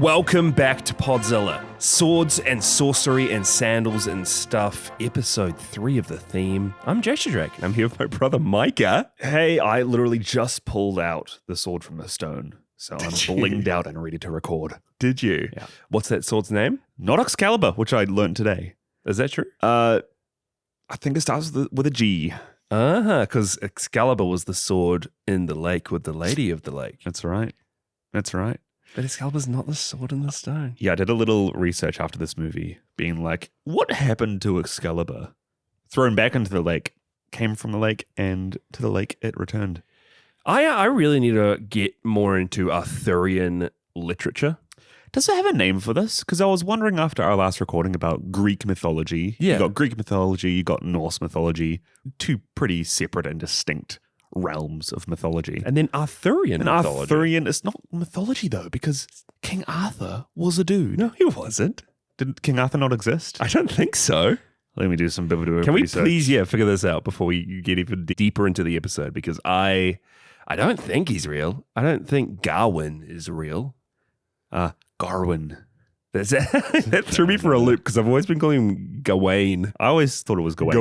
Welcome back to Podzilla. Swords and sorcery and sandals and stuff. Episode 3 of the theme. I'm Jason Drake. I'm here with my brother Micah. Hey, I literally just pulled out the sword from the stone, so I'm blinged out and ready to record. Did you? Yeah. What's that sword's name? Not Excalibur, which I learned today. Is that true? I think it starts with a G. Because Excalibur was the sword in the lake with the lady of the lake. That's right. That's right. But Excalibur's not the sword in the stone. Yeah, I did a little research after this movie, being like, what happened to Excalibur? Thrown back into the lake, came from the lake, and to the lake it returned. I really need to get more into Arthurian literature. Does it have a name for this? Because I was wondering after our last recording about Greek mythology. Yeah. You got Greek mythology, you got Norse mythology, two pretty separate and distinct realms of mythology. And then Arthurian mythology. Arthurian, it's not mythology though, because King Arthur was a dude. No, he wasn't. Did King Arthur not exist? I don't think so. Let me do some bit of Can we research. please, figure this out before we get even deeper into the episode? Because I don't think he's real. I don't think Gawain is real. Garwin. That threw me for a loop because I've always been calling him Gawain. I always thought it was Gawain.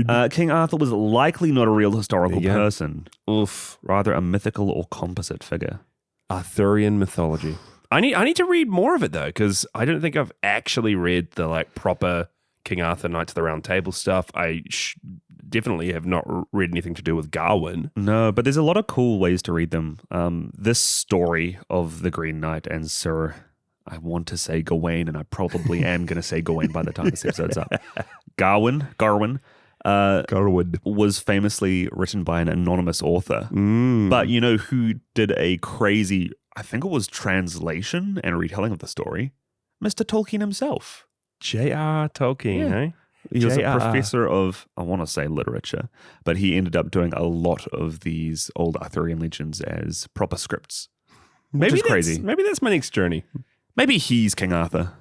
Gawain. King Arthur was likely not a real historical There you go. person. Oof. Rather a mythical or composite figure. Arthurian mythology. I need to read more of it though, because I don't think I've actually read the proper King Arthur Knights of the Round Table stuff. I definitely have not read anything to do with Gawain. No, but there's a lot of cool ways to read them. This story of the Green Knight and Sir, I want to say Gawain, and I probably am going to say Gawain by the time this episode's up. Garwin, was famously written by an anonymous author. But you know who did a crazy, I think it was translation and retelling of the story? Mr. Tolkien himself. J.R. Tolkien, Yeah. eh? He was a J.R.R. professor of, I want to say literature, but he ended up doing a lot of these old Arthurian legends as proper scripts. Which is crazy. Maybe that's my next journey. Maybe he's King Arthur.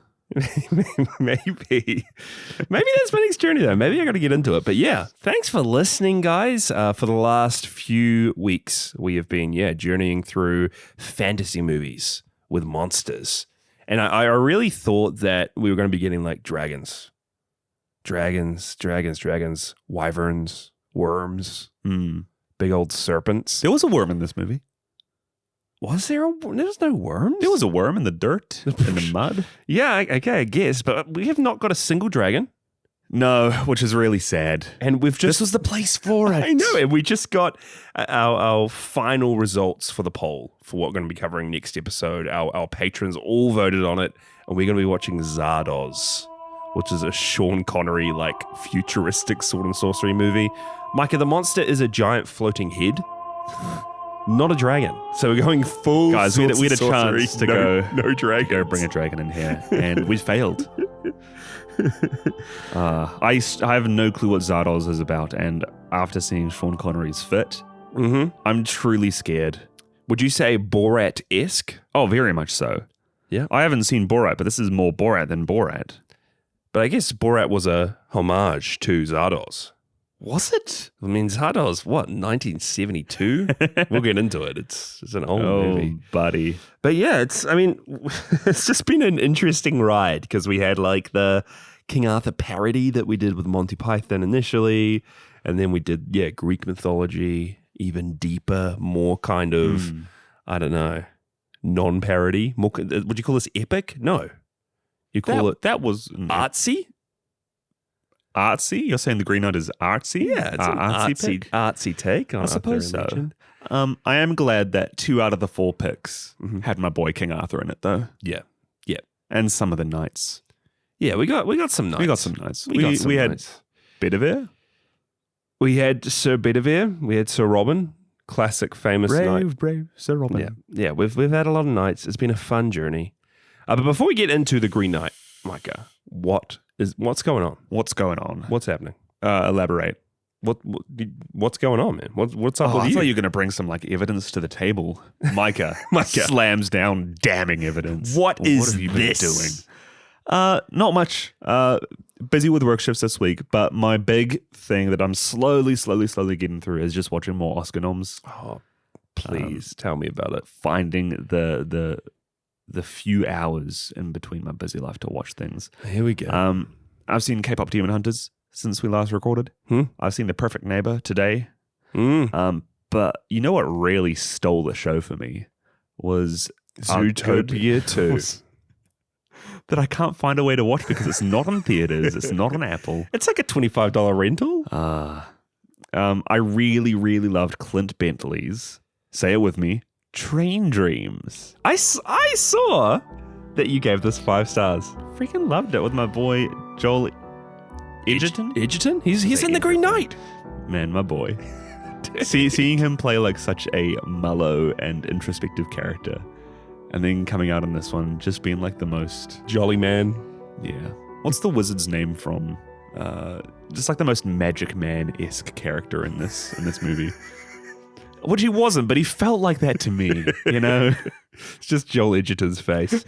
Maybe that's my next journey though. Maybe I got to get into it. But yeah, thanks for listening, guys. For the last few weeks, we have been journeying through fantasy movies with monsters, and I really thought that we were going to be getting like dragons, wyverns, worms, big old serpents. There was a worm in this movie. Was there? There's no worms. There was a worm in the dirt, in the mud. Yeah, okay, I guess. But we have not got a single dragon. No, which is really sad. And we've just... This was the place for it. I know, and we just got our final results for the poll for what we're going to be covering next episode. Our patrons all voted on it, and we're going to be watching Zardoz, which is a Sean Connery, futuristic sword and sorcery movie. Micah, the monster is a giant floating head. Not a dragon. So we're going full. Guys, we had a sorcery. chance to go Bring a dragon in here, and we failed. I have no clue what Zardoz is about, and after seeing Sean Connery's fit, I'm truly scared. Would you say Borat-esque? Oh, very much so. Yeah. I haven't seen Borat, but this is more Borat than Borat. But I guess Borat was a homage to Zardoz. Was it? I mean, Zardoz, 1972? We'll get into it. It's an old movie. Buddy. But yeah, it's just been an interesting ride because we had the King Arthur parody that we did with Monty Python initially, and then we did, Greek mythology, even deeper, more kind of, I don't know, non-parody. More, would you call this epic? No. You call it... That was... artsy? Artsy? You're saying the Green Knight is artsy? Yeah, it's an artsy take on I suppose Arthurian so. legend. I am glad that 2 out of the 4 picks had my boy King Arthur in it, though. Yeah. And some of the knights. Yeah, we got some knights. We got some knights. We had knights. Bedivere. We had Sir Bedivere. We had Sir Robin. Classic, famous knight. Brave Sir Robin. Yeah. We've had a lot of knights. It's been a fun journey. But before we get into the Green Knight, Micah, what's going on? What's going on? What's happening? Elaborate. What's going on, man? What's up with I you? thought you were going to bring some evidence to the table. Micah slams down damning evidence. What have you been this? doing? Not much. Busy with work shifts this week, but my big thing that I'm slowly getting through is just watching more Oscar noms. Oh, please tell me about it. Finding the the few hours in between my busy life to watch things. Here we go. I've seen K-pop Demon Hunters since we last recorded. I've seen The Perfect Neighbor today. But you know what really stole the show for me was Zootopia 2. That I can't find a way to watch because it's not on theaters. It's not on Apple. It's like a $25 rental. I really, really loved Clint Bentley's, say it with me, Train Dreams. I saw that you gave this 5 stars. Freaking loved it with my boy Joel Edgerton. Edgerton? He's in The Green Knight. Man, my boy. Seeing him play like such a mellow and introspective character, and then coming out in this one just being like the most jolly man. Yeah. What's the wizard's name from? Just like the most Magic Man-esque character in this movie. Which he wasn't, but he felt like that to me, you know? It's just Joel Edgerton's face.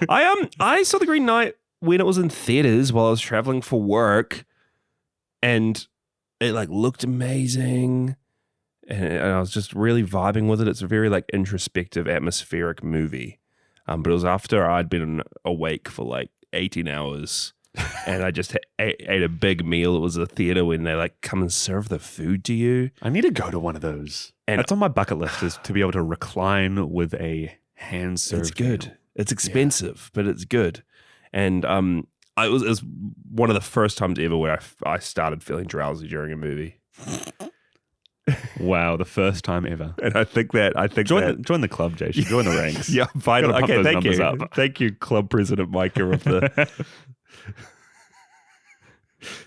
I saw The Green Knight when it was in theaters while I was traveling for work, and it like looked amazing, and I was just really vibing with it. It's a very like introspective, atmospheric movie. But it was after I'd been awake for like 18 hours. And I just ate a big meal. It was a theater when they like come and serve the food to you. I need to go to one of those. And that's on my bucket list, is to be able to recline with a hand-served It's good. meal. It's expensive, but it's good. And it was one of the first times ever where I started feeling drowsy during a movie. Wow, the first time ever. And I think Join the club, Jay. Join the ranks. Yeah, finally. Gotta pump Okay, those thank numbers you. up. Thank you, Club President Micah of the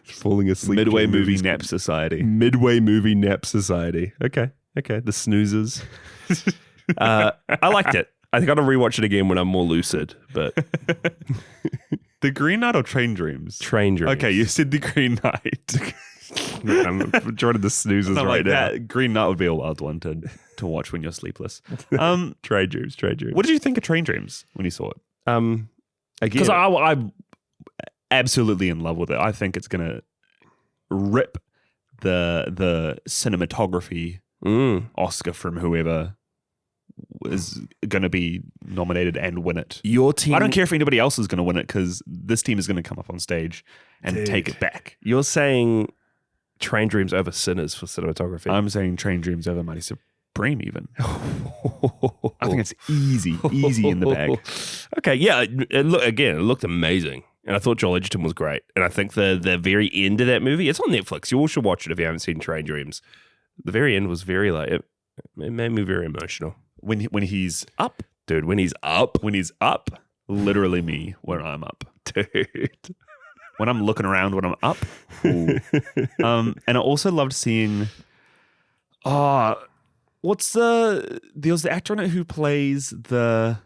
falling asleep. Midway Movie Nap Society. Midway Movie Nap Society. Okay. The snoozers. I liked it. I think I'll rewatch it again when I'm more lucid. But The Green Knight or Train Dreams? Train Dreams. Okay, you said The Green Knight. I'm joining the snoozers right now. That Green Knight would be a wild one to watch when you're sleepless. Train Dreams. What did you think of Train Dreams when you saw it? Again, Because I'm absolutely in love with it. I think it's gonna rip the cinematography Oscar from whoever is going to be nominated and win it. Your team. I don't care if anybody else is going to win it, because this team is going to come up on stage and take it back. You're saying Train Dreams over Sinners for cinematography. I'm saying Train Dreams over Mighty Supreme even. I think it's easy in the bag. Okay, yeah. It looked amazing. And I thought Joel Edgerton was great. And I think the very end of that movie, it's on Netflix. You all should watch it if you haven't seen Train Dreams. The very end was very like, it made me very emotional. When he's up. Dude, when he's up. Literally me when I'm up. Dude. When I'm looking around when I'm up. Ooh. And I also loved seeing there was the actor in it who plays the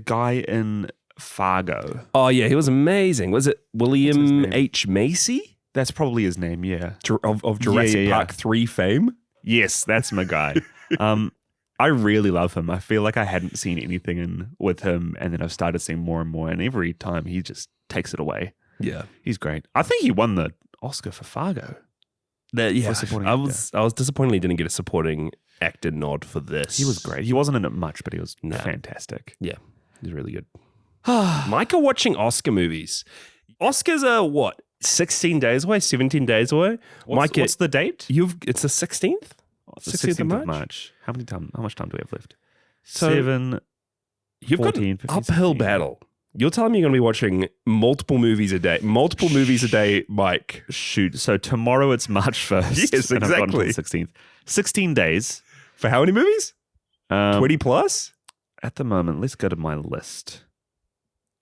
guy in Fargo. Oh yeah, he was amazing. Was it William H. Macy? That's probably his name, yeah. Of Jurassic Park 3 fame? Yes, that's my guy. I really love him. I feel like I hadn't seen anything with him, and then I've started seeing more and more, and every time he just takes it away. Yeah. He's great. I think he won the Oscar for Fargo. I was disappointed he didn't get a supporting actor nod for this. He was great. He wasn't in it much, but he was fantastic. Yeah, he's really good. Micah watching Oscar movies. Oscars are what? 16 days away? 17 days away? What's the date? It's the 16th? 16th of March. How much time do we have left? So 7, you've 14, got an 15, uphill 16. battle. You're telling me you're going to be watching multiple movies a day, Mike. Shoot. So tomorrow it's March 1st. Yes, and I've gone exactly. until the 16th. 16 days. For how many movies? 20 plus? At the moment, let's go to my list.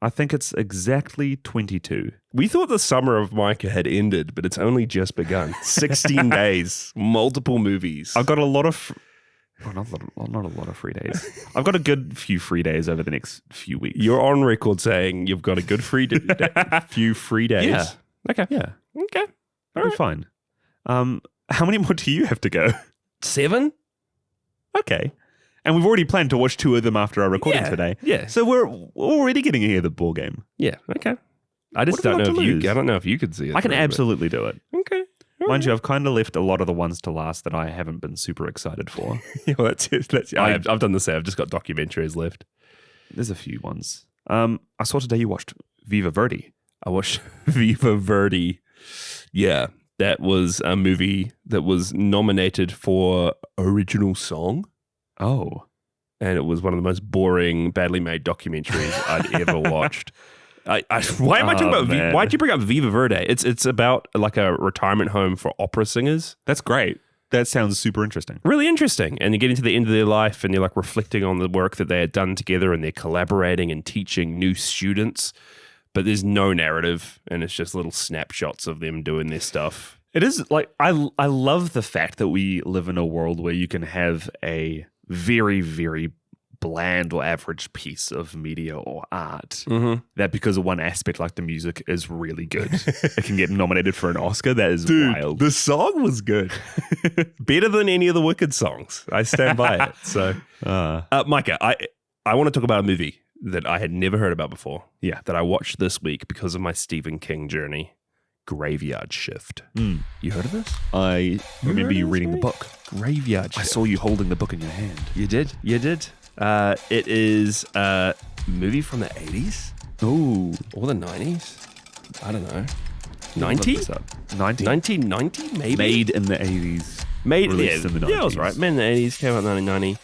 I think it's exactly 22. We thought the summer of Micah had ended, but it's only just begun. 16 days, multiple movies. I've got a lot of... not a lot of free days. I've got a good few free days over the next few weeks. You're on record saying you've got a good few free days. Yeah. Okay. Yeah. Okay. It'll be fine. How many more do you have to go? 7? Okay. And we've already planned to watch 2 of them after our recording today. Yeah. So we're already getting ahead of the ball game. Yeah. Okay. I just What have we don't got know to if lose? I don't know if you could see it. I can absolutely do it. Okay. Mind you, I've kind of left a lot of the ones to last that I haven't been super excited for. Yeah, well, that's I've done the same. I've just got documentaries left. There's a few ones. I saw today you watched Viva Verde. I watched Viva Verde. Yeah, that was a movie that was nominated for original song. Oh. And it was one of the most boring, badly made documentaries I'd ever watched. Why am I talking about? Why'd you bring up Viva Verde? It's about like a retirement home for opera singers. That's great. That sounds super interesting. Really interesting. And you get into the end of their life and you're like reflecting on the work that they had done together and they're collaborating and teaching new students. But there's no narrative and it's just little snapshots of them doing their stuff. It is like, I love the fact that we live in a world where you can have a very, very bland or average piece of media or art that because of one aspect like the music is really good. It can get nominated for an Oscar. That is wild. The song was good. Better than any of the Wicked songs. I stand by it. So, Micah, I want to talk about a movie that I had never heard about before. Yeah. That I watched this week because of my Stephen King journey. Graveyard Shift. You heard of this? I remember you reading the book. Graveyard Shift. I saw you holding the book in your hand. You did. It is a movie from the 80s. Ooh. Or the 90s. I don't know. 90? 1990, maybe? Made in the 80s. Released in the 90s. Yeah, I was right. Made in the 80s, came out in 1990.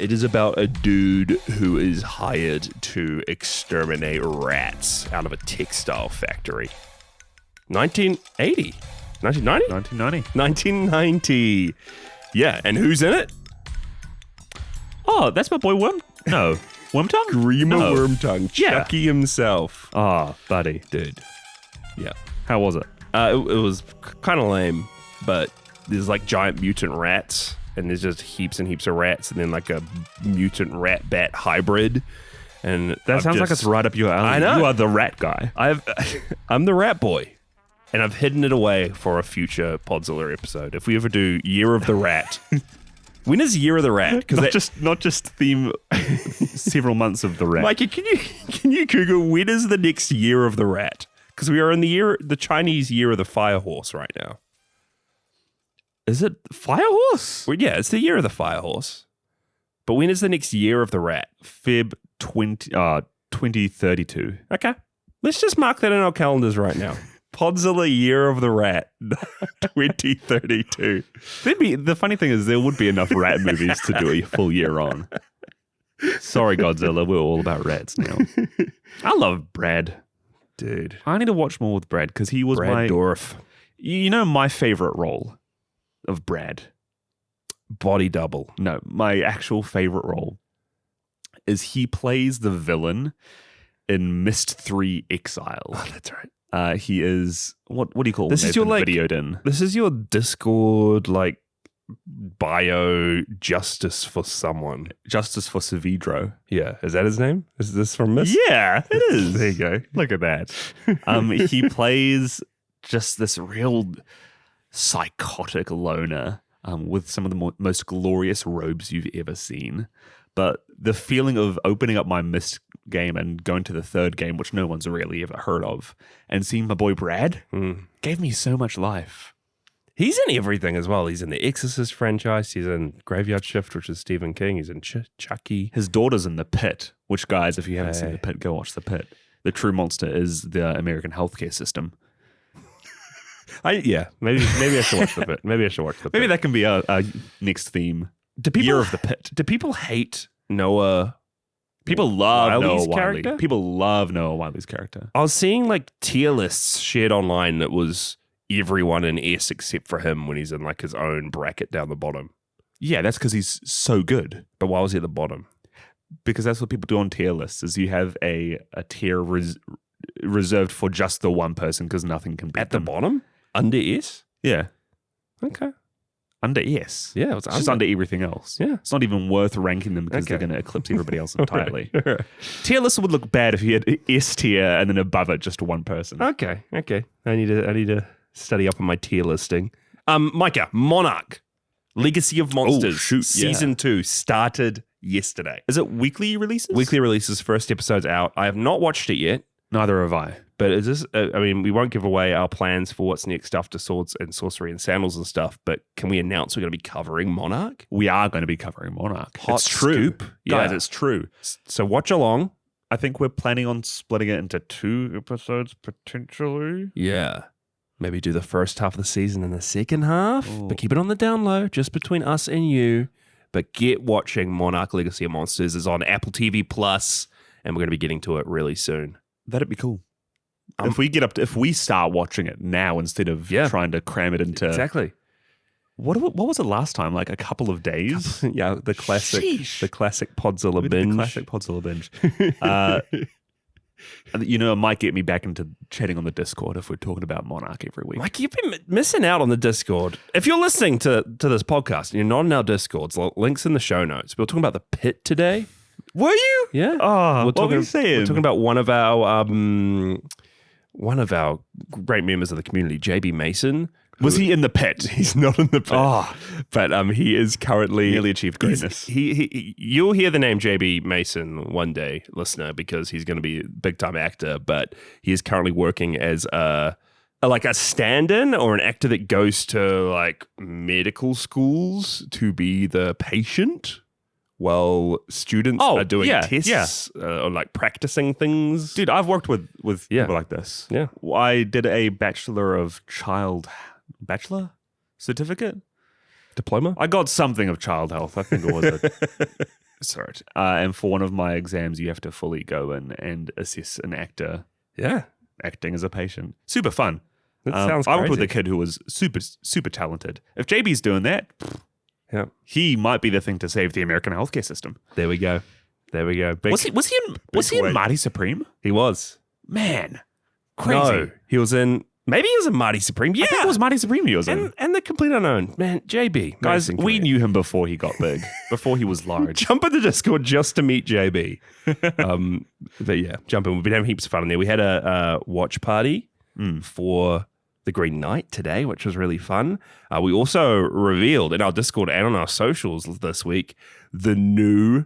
It is about a dude who is hired to exterminate rats out of a textile factory. 1980. 1990? 1990. 1990. Yeah, and who's in it? Oh, that's my boy Wormtongue. Grima No. Wormtongue. Chucky himself. Oh, buddy. Dude. Yeah. How was it? It was kind of lame, but there's like giant mutant rats, and there's just heaps and heaps of rats, and then like a mutant rat bat hybrid. And That sounds like it's right up your alley. I know. You are the rat guy. I'm the rat boy, and I've hidden it away for a future Podzilla episode. If we ever do Year of the Rat. When is Year of the Rat? Not just theme several months of the rat. Mikey, can you Google when is the next Year of the Rat? Because we are in the Chinese Year of the Fire Horse right now. Is it Fire Horse? Well, yeah, it's the Year of the Fire Horse. But when is the next Year of the Rat? Feb 2032. Okay. Let's just mark that in our calendars right now. Podzilla Year of the Rat 2032. The funny thing is there would be enough rat movies to do a full year on. Sorry, Godzilla. We're all about rats now. I love Brad. Dude. I need to watch more with Brad because he was Brad Dourif. You know my favorite role of Brad? Body double. No, my actual favorite role is he plays the villain in Myst 3 Exile. Oh, that's right. He is what do you call this? Is your like videoed in? This is your Discord like bio justice for someone. Justice for Savidro. Yeah, is that his name? Is this from Myst? Yeah, it is. There you go. Look at that. He plays just this real psychotic loner with some of the most glorious robes you've ever seen. But the feeling of opening up my Myst game and going to the third game, which no one's really ever heard of, and seeing my boy Brad gave me so much life. He's in everything as well. He's in the Exorcist franchise. He's in Graveyard Shift, which is Stephen King. He's in Chucky. His daughter's in The Pit, which, guys, if you haven't seen The Pit, go watch The Pit. The true monster is the American healthcare system. Maybe I should watch The Pit. Maybe I should watch The Pit. Maybe that can be our next theme. Year of the Pit. Do people hate Noah? People love Wiley's Noah Wiley. character? People love Noah Wiley's character. I was seeing like tier lists shared online that was everyone in S except for him when he's in like his own bracket down the bottom. Yeah, that's because he's so good. But why was he at the bottom? Because that's what people do on tier lists, is you have a tier reserved for just the one person because nothing can beat At the them. bottom? Under S? Yeah. Okay. Under S. Yeah, it's just under everything else. Yeah. It's not even worth ranking them because they're going to eclipse everybody else entirely. Right. Tier list would look bad if you had S tier and then above it just one person. Okay. I need to study up on my tier listing. Micah, Monarch, Legacy of Monsters, Season 2 started yesterday. Is it weekly releases? Weekly releases, first episode's out. I have not watched it yet. Neither have I. But is this? I mean, we won't give away our plans for what's next after Swords and Sorcery and Sandals and stuff. But can we announce we're going to be covering Monarch? We are going to be covering Monarch. Hot it's true, scoop. guys. Yeah. It's true. So watch along. I think we're planning on splitting it into 2 episodes potentially. Yeah. Maybe do the first half of the season and the second half, but keep it on the down low, just between us and you. But get watching Monarch Legacy of Monsters. It's on Apple TV Plus, and we're going to be getting to it really soon. That'd be cool. If we start watching it now instead of trying to cram it into exactly. What was it last time? Like a couple of days? Yeah, the classic Podzilla binge. The classic Podzilla binge. It might get me back into chatting on the Discord if we're talking about Monarch every week. Mike, you've been missing out on the Discord. If you're listening to this podcast and you're not in our Discords, links in the show notes. We were talking about the pit today. Were you? Yeah. Oh, what were you saying? We're talking about one of our great members of the community, JB Mason. Was he in the pit? He's not in the pit. Oh, but he is currently nearly achieved greatness. You'll hear the name JB Mason one day, listener, because he's going to be a big time actor. But he is currently working as a stand-in or an actor that goes to like medical schools to be the patient while students are doing tests or like practicing things. Dude, I've worked with people like this. Yeah, I did a bachelor certificate diploma. I got something of child health. I think it was a cert. And for one of my exams, you have to fully go in and assess an actor. Yeah, acting as a patient. Super fun. That sounds crazy. I worked with a kid who was super talented. If JB's doing that, he might be the thing to save the American healthcare system. There we go. Big, was he in Marty Supreme? He was. Man, crazy. No, he was in. Maybe he was in Marty Supreme. Yeah, I think it was Marty Supreme he was in. And the Complete Unknown. Man, JB. Guys, we knew him before he got big, before he was large. Jump in the Discord just to meet JB. But yeah, jump in. We've been having heaps of fun in there. We had a watch party for The Green Knight today, which was really fun. We also revealed in our Discord and on our socials this week the new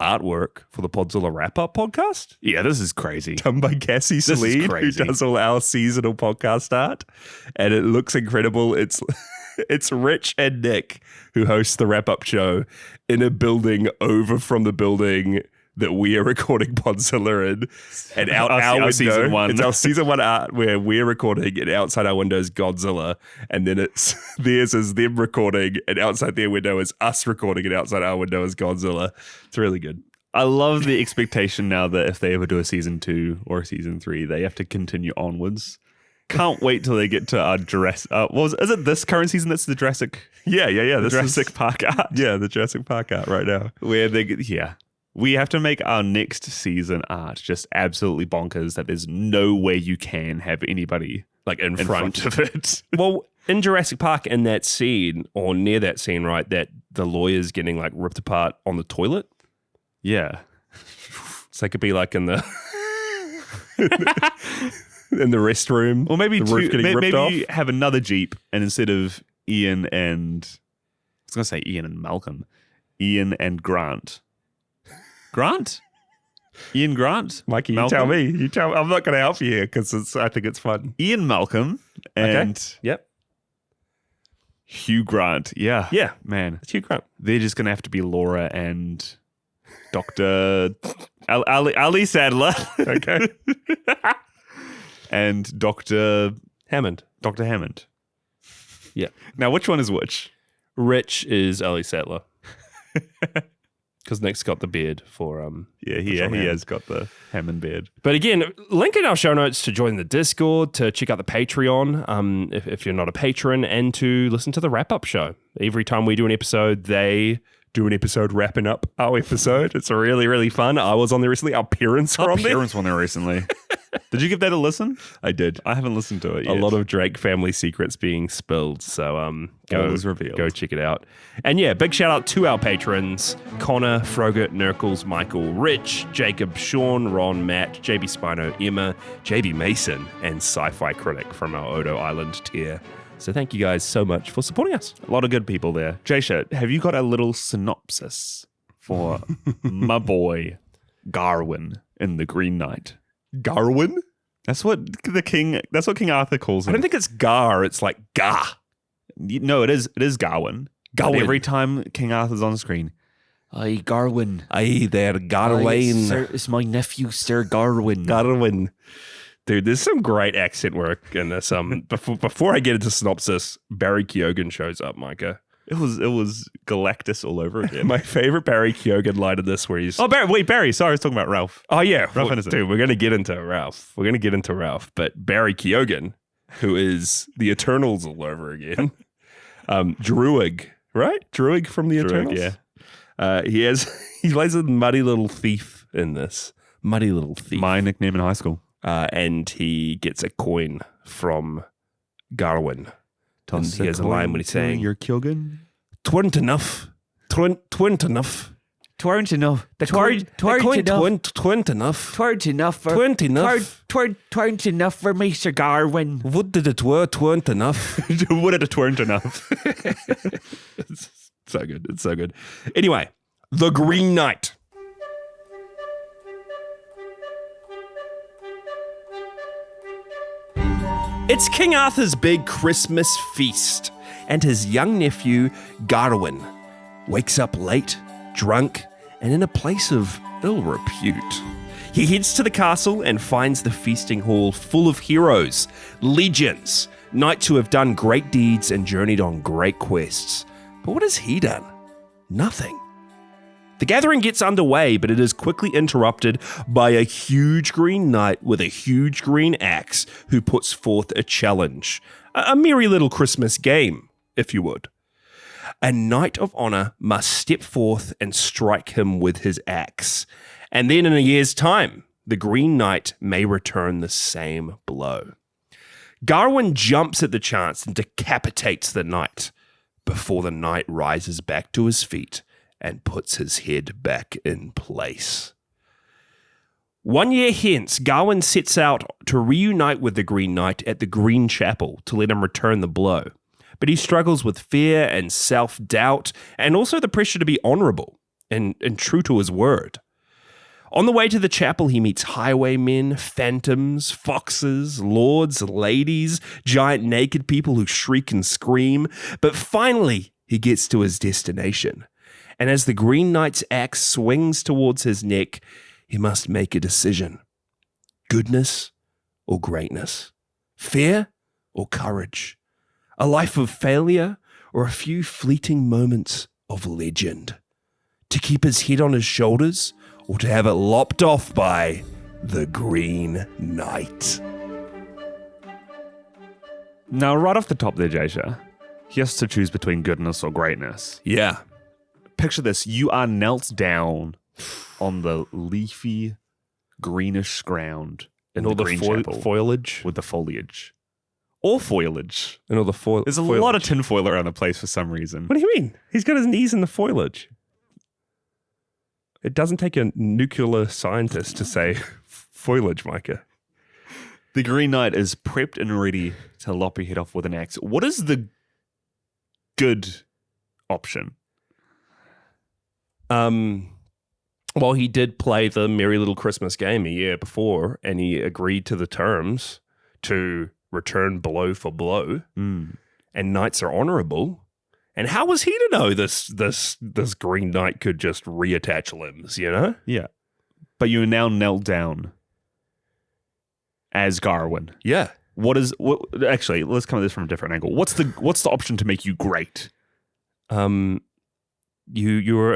artwork for the Podzilla Wrap-Up podcast. Yeah, this is crazy. Done by Cassie Sleed, who does all our seasonal podcast art. And it looks incredible. It's Rich and Nick, who host the Wrap-Up show, in a building over from the building that we are recording Podzilla in. And out our window, season 1. It's our season 1 art where we're recording, and outside our window is Godzilla. And then theirs is them recording, and outside their window is us recording, and outside our window is Godzilla. It's really good. I love the expectation now that if they ever do a season 2 or a season 3, they have to continue onwards. Can't wait till they get to our Jurassic. Is it this current season that's the Jurassic? Yeah. The Jurassic Park art. Yeah, the Jurassic Park art right now. Where they get, we have to make our next season art just absolutely bonkers that there's no way you can have anybody like in front of it. Well, in Jurassic Park, in that scene or near that scene, right, that the lawyer's getting like ripped apart on the toilet. Yeah. So it could be like in the in the restroom. Or maybe the roof getting ripped off. You have another Jeep, and instead of Ian and I was going to say Ian and Malcolm, Ian and Grant. Ian Grant? Mikey, Malcolm? you tell me. You tell me. I'm not going to help you here because I think it's fun. Ian Malcolm and Yep. Hugh Grant. Yeah. Yeah. Man. It's Hugh Grant. They're just going to have to be Laura and Dr. Ali Sadler. Okay. And Dr. Hammond. Dr. Hammond. Yeah. Now, which one is which? Rich is Ali Sattler. Because Nick's got the beard for he has got the Hammond beard. But again, link in our show notes to join the Discord, to check out the Patreon if you're not a patron, and to listen to the wrap-up show. Every time we do an episode, they do an episode wrapping up our episode. It's really, really fun. I was on there recently. Our parents were on there. Parents were on there recently. Did you give that a listen? I did. I haven't listened to it yet. A lot of Drake family secrets being spilled. So go check it out. And yeah, big shout out to our patrons: Connor, Frogurt, Nerkles, Michael, Rich, Jacob, Shaun, Ron, Matt, JBSpino, Emma, JB Mason, and Sci-Fi Critic from our Odo Island tier. So thank you guys so much for supporting us. A lot of good people there. J-Shirt, have you got a little synopsis for my boy Garwin in The Green Knight? Garwin? That's what King Arthur calls him. I don't think it's Gar. It's like Gar. No, it is Gawain. Gawain. Every time King Arthur's on screen. Aye, Garwin. Aye, there, Garwain. It's my nephew, Sir Garwin. Garwin. Dude, there's some great accent work in this. Before I get into synopsis, Barry Keoghan shows up, Micah. It was Galactus all over again. My favorite Barry Keoghan line of this where he's... Barry. Sorry, I was talking about Ralph. Oh, yeah. Ralph Ineson. Dude, we're going to get into Ralph. But Barry Keoghan, who is the Eternals all over again. Druig, right? Druig from the Eternals? Yeah. He plays a muddy little thief in this. Muddy little thief. My nickname in high school. And he gets a coin from Garwin. And he has a line when he's saying, "You're Keoghan? Twint enough. Twint enough. Twint enough. Twint enough. Twint enough. Twint enough. Twint enough for me, Sir Garwin. What did it were twint enough? What did it twint enough? It's so good. It's so good. Anyway, the Green Knight. It's King Arthur's big Christmas feast, and his young nephew, Garwin, wakes up late, drunk, and in a place of ill repute. He heads to the castle and finds the feasting hall full of heroes, legions, knights who have done great deeds and journeyed on great quests. But what has he done? Nothing. The gathering gets underway, but it is quickly interrupted by a huge green knight with a huge green axe who puts forth a challenge. A merry little Christmas game, if you would. A knight of honor must step forth and strike him with his axe. And then in a year's time, the green knight may return the same blow. Garwin jumps at the chance and decapitates the knight before the knight rises back to his feet and puts his head back in place. 1 year hence, Garwin sets out to reunite with the Green Knight at the Green Chapel to let him return the blow. But he struggles with fear and self-doubt and also the pressure to be honorable and true to his word. On the way to the chapel, he meets highwaymen, phantoms, foxes, lords, ladies, giant naked people who shriek and scream. But finally, he gets to his destination. And as the Green Knight's axe swings towards his neck, he must make a decision. Goodness or greatness? Fear or courage? A life of failure or a few fleeting moments of legend? To keep his head on his shoulders or to have it lopped off by the Green Knight? Now, right off the top there, Jasha, he has to choose between goodness or greatness. Yeah. Picture this. You are knelt down on the leafy, greenish ground in all the Green Chapel foliage. with the foliage. Or foliage. And all the foliage. There's a lot of tinfoil around the place for some reason. What do you mean? He's got his knees in the foliage. It doesn't take a nuclear scientist to say foliage, Micah. The Green Knight is prepped and ready to lop your head off with an axe. What is the good option? Well, he did play the Merry Little Christmas game a year before, and he agreed to the terms to return blow for blow. And knights are honorable. And how was he to know this Green Knight could just reattach limbs, you know? Yeah. But you are now knelt down as Garwin. Yeah. Actually, let's come at this from a different angle. What's the option to make you great? You're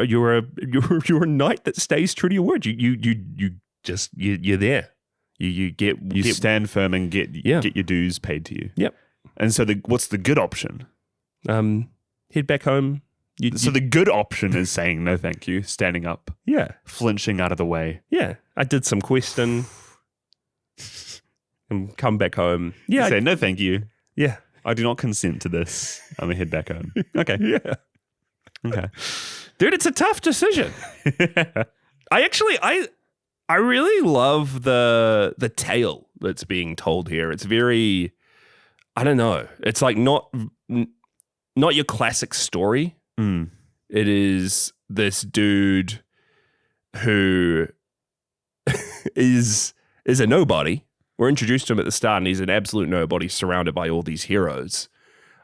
a knight that stays true to your word. You're there. You stand firm and get your dues paid to you. Yep. And so what's the good option? Head back home. The good option is saying no thank you, standing up. Yeah. Flinching out of the way. Yeah. I did some questing and come back home. Yeah. Say no thank you. Yeah. I do not consent to this. I'm going to head back home. Okay. Yeah. Okay. Dude, it's a tough decision. I really love the tale that's being told here. It's very, I don't know. It's like not your classic story. It is this dude who is a nobody, We're introduced to him at the start, and he's an absolute nobody surrounded by all these heroes.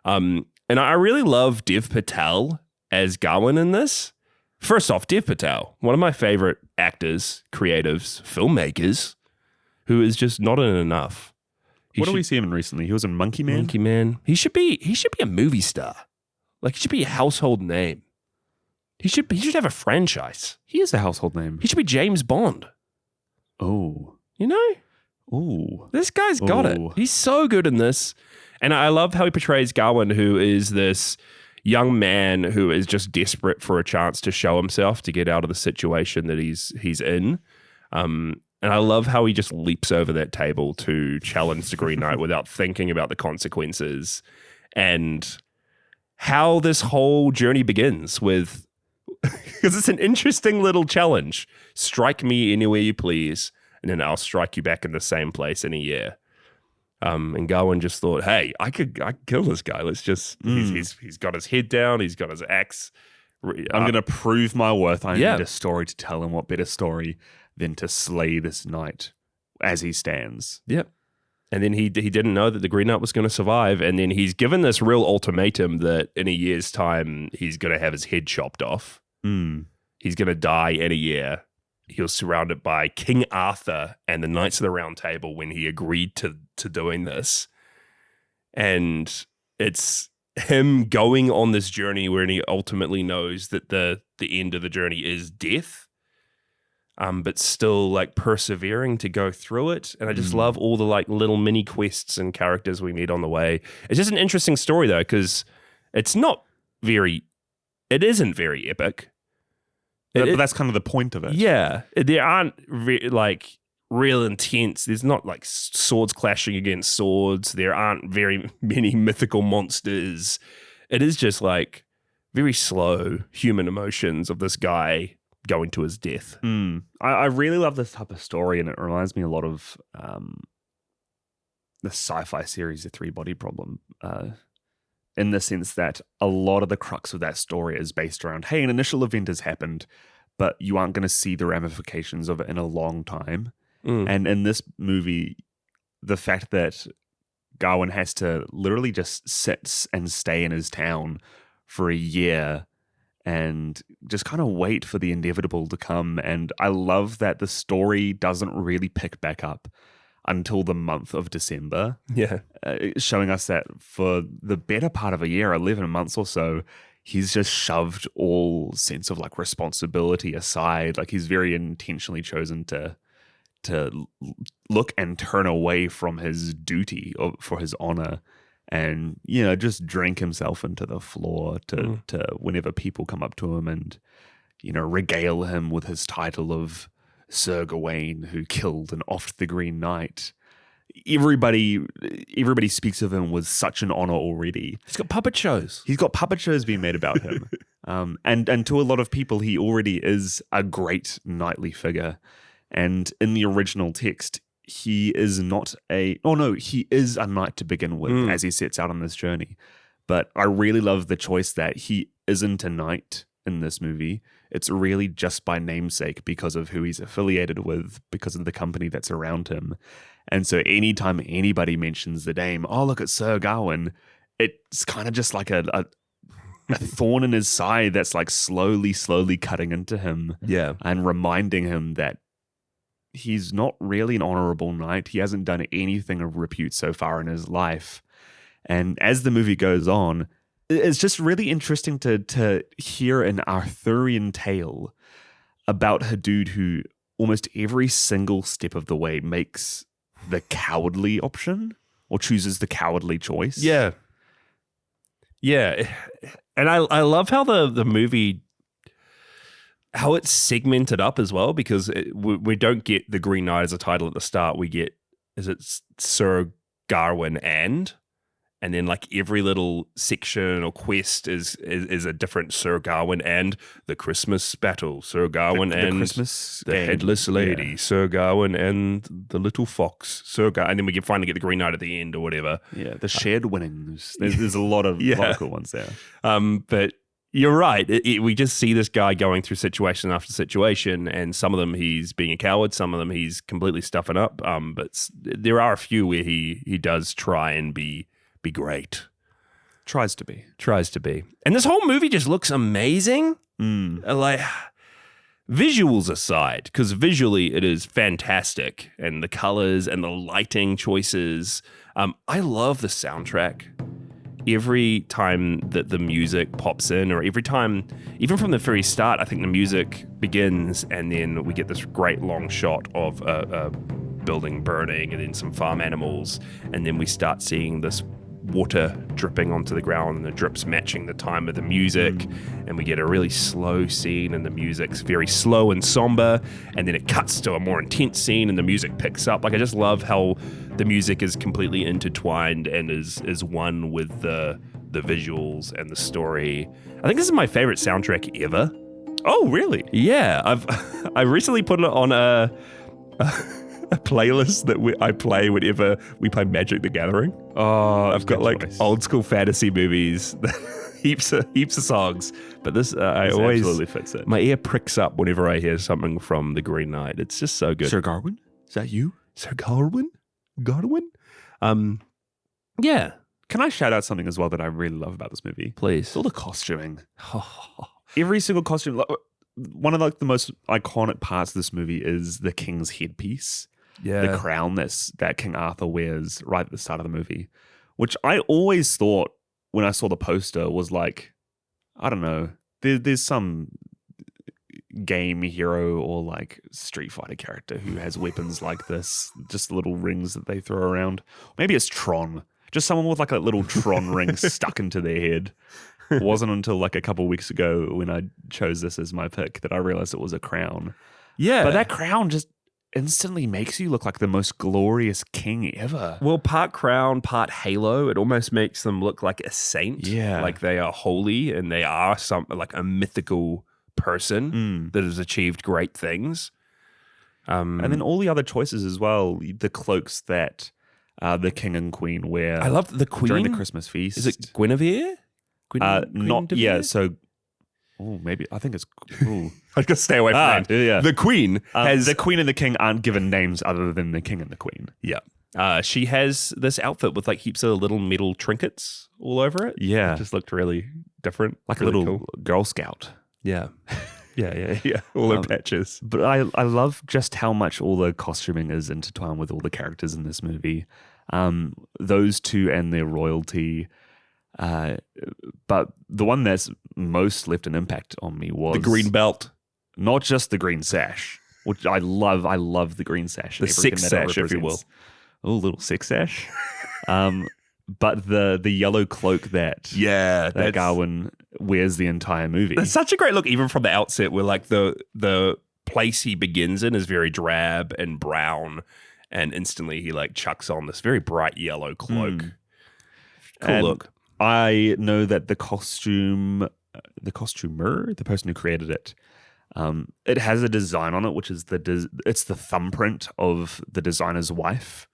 And I really love Dev Patel as Gawain in this. First off, Dev Patel, one of my favorite actors, creatives, filmmakers, who is just not in enough. What do we see him in recently? He was in Monkey Man. Monkey Man. He should be a movie star. Like, he should be a household name. He should have a franchise. He is a household name. He should be James Bond. Oh. You know? Ooh. This guy's got it. He's so good in this. And I love how he portrays Gawain, who is this young man who is just desperate for a chance to show himself, to get out of the situation that he's in. And I love how he just leaps over that table to challenge the Green Knight without thinking about the consequences. And how this whole journey begins with, because it's an interesting little challenge. Strike me anywhere you please, and then I'll strike you back in the same place in a year. And Gawain just thought, hey, I could kill this guy. Let's just, he's got his head down. He's got his axe. I'm going to prove my worth. I need a story to tell him. What better story than to slay this knight as he stands? Yep. And then he didn't know that the Green Knight was going to survive. And then he's given this real ultimatum that in a year's time, he's going to have his head chopped off. He's going to die in a year. He was surrounded by King Arthur and the Knights of the Round Table when he agreed to doing this. And it's him going on this journey where he ultimately knows that the end of the journey is death, but still like persevering to go through it. And I just love all the like little mini quests and characters we meet on the way. It's just an interesting story though, because it isn't very epic. But that's kind of the point of it. Yeah. There aren't real intense. There's not like swords clashing against swords. There aren't very many mythical monsters. It is just like very slow human emotions of this guy going to his death. I really love this type of story, and it reminds me a lot of the sci-fi series, The Three-Body Problem, in the sense that a lot of the crux of that story is based around, hey, an initial event has happened, but you aren't going to see the ramifications of it in a long time. And in this movie, the fact that Gawain has to literally just sit and stay in his town for a year and just kind of wait for the inevitable to come. And I love that the story doesn't really pick back up until the month of December. Yeah. Showing us that for the better part of a year, 11 months or so, he's just shoved all sense of like responsibility aside. Like, he's very intentionally chosen to look and turn away from his duty for his honor, and, you know, just drink himself into the floor to whenever people come up to him and, you know, regale him with his title of Sir Gawain, who killed and offed the Green Knight. Everybody speaks of him with such an honor already. He's got puppet shows. He's got puppet shows being made about him. And to a lot of people, he already is a great knightly figure. And in the original text, he is he is a knight to begin with as he sets out on this journey. But I really love the choice that he isn't a knight in this movie. It's really just by namesake because of who he's affiliated with, because of the company that's around him. And so anytime anybody mentions the name, oh, look at Sir Gawain, it's kind of just like a thorn in his side that's like slowly cutting into him. Yeah. And reminding him that he's not really an honorable knight. He hasn't done anything of repute so far in his life. And as the movie goes on, it's just really interesting to hear an Arthurian tale about a dude who almost every single step of the way makes the cowardly option or chooses the cowardly choice. Yeah. Yeah. And I love how the movie, how it's segmented up as well, because we don't get the Green Knight as a title at the start. We get, is it Sir Gawain and then like every little section or quest is a different Sir Gawain and the Christmas battle, Sir Gawain and Christmas the headless lady, Sir Gawain and the little fox, Sir Gawain, and then we finally get the Green Knight at the end or whatever. Yeah, the shared winnings. There's a lot of cool ones there. But You're right. We just see this guy going through situation after situation, and some of them he's being a coward, some of them he's completely stuffing up. But there are a few where he does try and be great. Tries to be. And this whole movie just looks amazing. Like, visuals aside, because visually it is fantastic, and the colors and the lighting choices. I love the soundtrack. Every time that the music pops in, or every time, even from the very start, I think the music begins and then we get this great long shot of a building burning and then some farm animals, and then we start seeing this water dripping onto the ground and the drips matching the time of the music, and we get a really slow scene and the music's very slow and somber, and then it cuts to a more intense scene and the music picks up. Like, I just love how the music is completely intertwined and is one with the visuals and the story. I think this is my favorite soundtrack ever. Oh, really? Yeah, I recently put it on a playlist that I play whenever we play Magic the Gathering. Oh, I've got like old school fantasy movies, heaps of songs. But this I always absolutely fits it. My ear pricks up whenever I hear something from The Green Knight. It's just so good. Sir Gawain? Is that you? Sir Gawain? Yeah. Can I shout out something as well that I really love about this movie? Please. It's all the costuming. Every single costume. One of the most iconic parts of this movie is the king's headpiece. Yeah. The crown that King Arthur wears right at the start of the movie, which I always thought when I saw the poster was like, I don't know, there's some game hero or like Street Fighter character who has weapons like this, just little rings that they throw around. Maybe it's Tron, just someone with like a little Tron ring stuck into their head. It wasn't until like a couple of weeks ago when I chose this as my pick that I realized it was a crown. Yeah. But that crown just instantly makes you look like the most glorious king ever. Well, part crown, part halo. It almost makes them look like a saint. Yeah. Like they are holy and they are like a mythical person that has achieved great things. And then all the other choices as well. The cloaks that the king and queen wear. I love the queen during the Christmas feast. Is it Guinevere? Not yeah. So, maybe I think it's. Ooh. I gotta stay away from that. Yeah. The queen has the queen and the king aren't given names other than the king and the queen. Yeah. She has this outfit with like heaps of little metal trinkets all over it. Yeah. It just looked really different. Like really a little cool. Girl Scout. Yeah. Yeah. All the patches. But I love just how much all the costuming is intertwined with all the characters in this movie. Those two and their royalty. But the one that's most left an impact on me was The green belt. Not just the green sash, which I love. I love the green sash. The sex sash, if you will. Oh, little sex sash. But the yellow cloak that Gawain wears the entire movie. That's such a great look, even from the outset, where like the place he begins in is very drab and brown, and instantly he like chucks on this very bright yellow cloak. Cool And look. I know that the costumer, the person who created it, it has a design on it, which is it's the thumbprint of the designer's wife,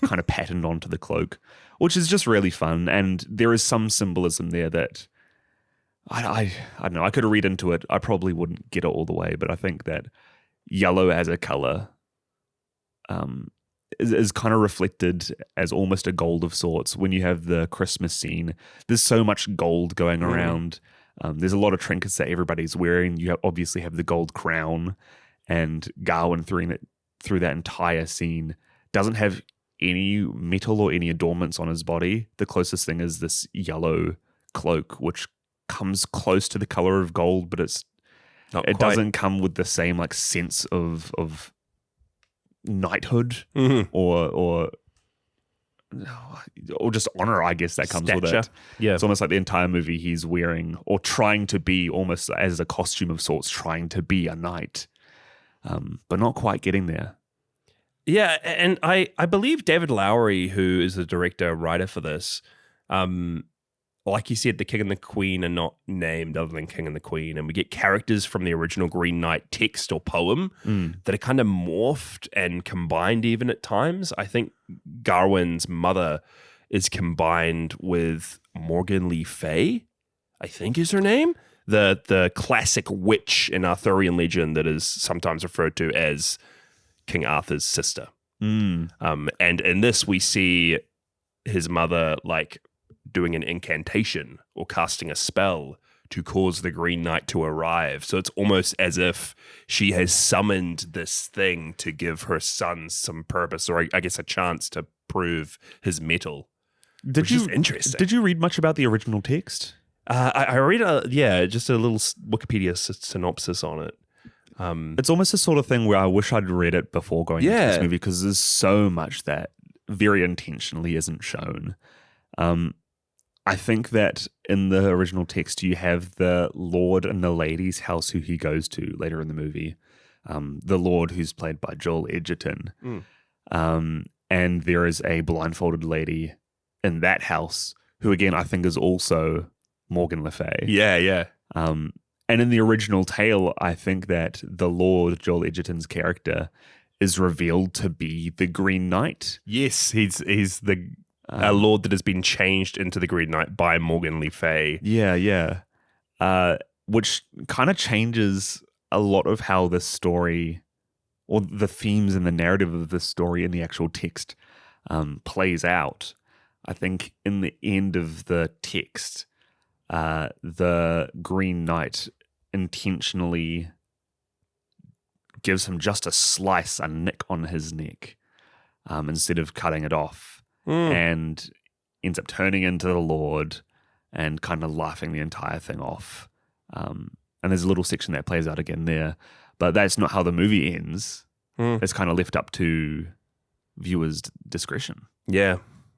kind of patterned onto the cloak, which is just really fun. And there is some symbolism there that I don't know. I could read into it. I probably wouldn't get it all the way, but I think that yellow as a color is kind of reflected as almost a gold of sorts. When you have the Christmas scene, there's so much gold going around. There's a lot of trinkets that everybody's wearing. You obviously have the gold crown, and Gawain through that entire scene doesn't have any metal or any adornments on his body. The closest thing is this yellow cloak, which comes close to the color of gold, but it doesn't come with the same like sense of knighthood or just honor, I guess, that comes with it. Yeah. It's almost like the entire movie he's wearing or trying to be almost as a costume of sorts, trying to be a knight, but not quite getting there. Yeah, and I believe David Lowery, who is the director and writer for this, like you said, the King and the Queen are not named other than King and the Queen, and we get characters from the original Green Knight text or poem that are kind of morphed and combined even at times. I think Gawain's mother is combined with Morgan Le Fay, I think is her name. the classic witch in Arthurian legend that is sometimes referred to as King Arthur's sister. And in this, we see his mother like doing an incantation or casting a spell to cause the Green Knight to arrive. So it's almost as if she has summoned this thing to give her son some purpose, or I guess a chance to prove his mettle. Which is interesting. Did you read much about the original text? I read just a little Wikipedia synopsis on it. It's almost the sort of thing where I wish I'd read it before going into this movie, because there's so much that very intentionally isn't shown. I think that in the original text, you have the Lord and the lady's house who he goes to later in the movie. The Lord, who's played by Joel Edgerton. And there is a blindfolded lady in that house who, again, I think is also Morgan Le Fay. Yeah. And in the original tale, I think that the Lord, Joel Edgerton's character, is revealed to be the Green Knight. Yes, he's the Lord that has been changed into the Green Knight by Morgan Le Fay. Yeah. Which kind of changes a lot of how the story, or the themes and the narrative of the story in the actual text plays out. I think in the end of the text, the Green Knight intentionally gives him just a nick on his neck instead of cutting it off. And ends up turning into the Lord and kind of laughing the entire thing off. And there's a little section that plays out again there, but that's not how the movie ends. It's kind of left up to viewers' discretion. Yeah,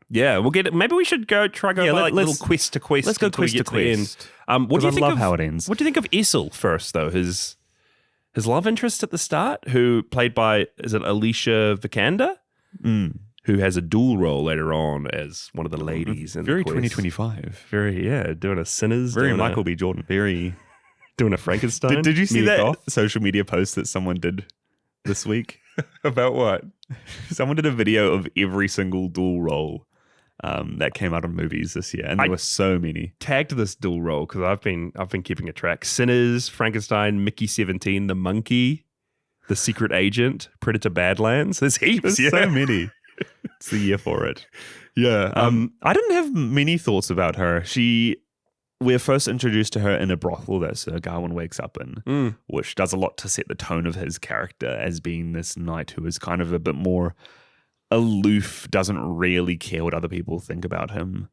we'll get it. Maybe we should go little quest to quest. Let's go quest to quest. What do you think I love how it ends. What do you think of Essel first, though? His love interest at the start, who played by, is it Alicia Vikander? Who has a dual role later on as one of the ladies. In very the quest. 2025. Very, doing a Sinners. Very Michael B. Jordan. Very doing a Frankenstein. Did you see that goth? social media post that someone did this week? About what? Someone did a video of every single dual role that came out of movies this year, and there were so many. Tagged this dual role because I've been keeping a track. Sinners, Frankenstein, Mickey 17, The Monkey, The Secret Agent, Predator Badlands. There's heaps. There's so many. It's the year for it. Yeah. I didn't have many thoughts about her. We're first introduced to her in a brothel that Sir Gawain wakes up in, which does a lot to set the tone of his character as being this knight who is kind of a bit more aloof, doesn't really care what other people think about him,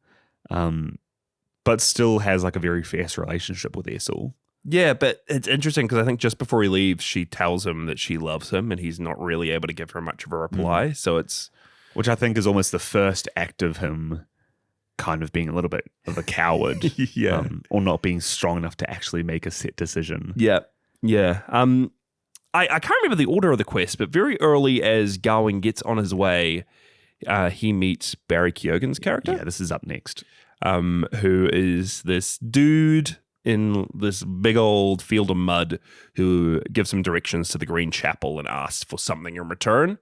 but still has like a very fierce relationship with Essel. Yeah, but it's interesting because I think just before he leaves, she tells him that she loves him and he's not really able to give her much of a reply. So it's... Which I think is almost the first act of him kind of being a little bit of a coward. Or not being strong enough to actually make a set decision. Yeah. I can't remember the order of the quest, but very early as Gawain gets on his way, he meets Barry Keoghan's character. Yeah, this is up next. Who is this dude in this big old field of mud who gives him directions to the Green Chapel and asks for something in return.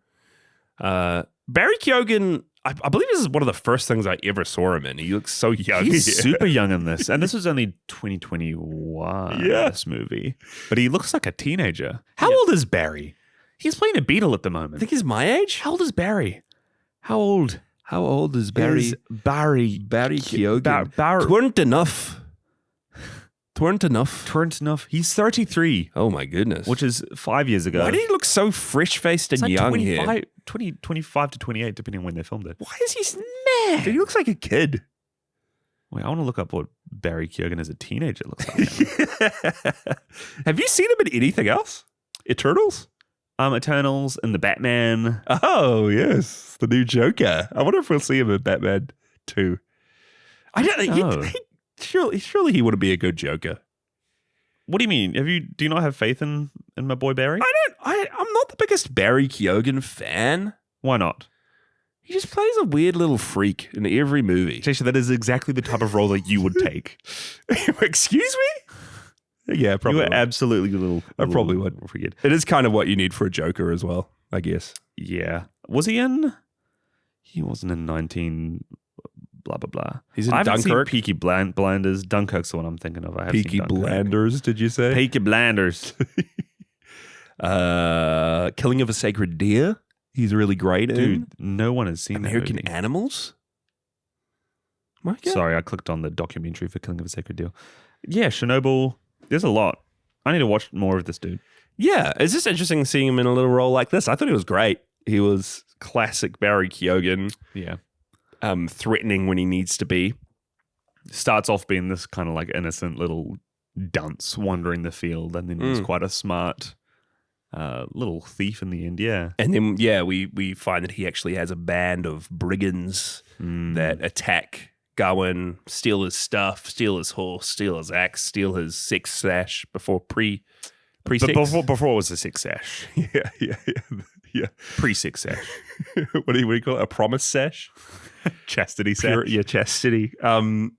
Barry Keoghan, I believe this is one of the first things I ever saw him in. He looks so young. He's super young in this. And this was only 2021, this movie. But he looks like a teenager. How old is Barry? He's playing a Beatle at the moment. I think he's my age. How old is Barry? How old is Barry? Barry Keoghan. Tweren't enough. He's 33. Oh my goodness. Which is 5 years ago. Why did he look so fresh-faced and young here? 25 to 28, depending on when they filmed it. Why is he mad? He looks like a kid. Wait, I want to look up what Barry Keoghan as a teenager looks like. Have you seen him in anything else? Eternals? Eternals and the Batman. Oh, yes. The new Joker. I wonder if we'll see him in Batman 2. I don't know. Surely he wouldn't be a good Joker. What do you mean? Do you not have faith in my boy Barry? I'm not the biggest Barry Keoghan fan. Why not? He just plays a weird little freak in every movie. Jason, that is exactly the type of role that you would take. Excuse me? Yeah, probably. You were absolutely a little. I probably would. Forget. It is kind of what you need for a Joker as well, I guess. Yeah. Was he in? He wasn't in 19 blah, blah, blah. He's in I haven't Dunkirk. seen Peaky Blinders. Dunkirk's the one I'm thinking of. I have Peaky seen Dunkirk. Blinders, did you say? Peaky Blinders. Killing of a Sacred Deer. He's really great in. Dude, no one has seen American that movie. Animals. My God. Sorry, I clicked on the documentary for Killing of a Sacred Deer. Yeah, Chernobyl. There's a lot. I need to watch more of this dude. Yeah, it's just interesting seeing him in a little role like this. I thought he was great. He was classic Barry Keoghan. Yeah. Threatening when he needs to be. Starts off being this kind of like innocent little dunce wandering the field, and then he's quite a smart little thief in the end. Yeah. And then, we find that he actually has a band of brigands that attack Gawain, steal his stuff, steal his horse, steal his axe, steal his sex sash before pre-sex. Before it was a sex sash. Yeah. Pre-sex sash. What do you call it? A promise sash? Chastity sash. Chastity. And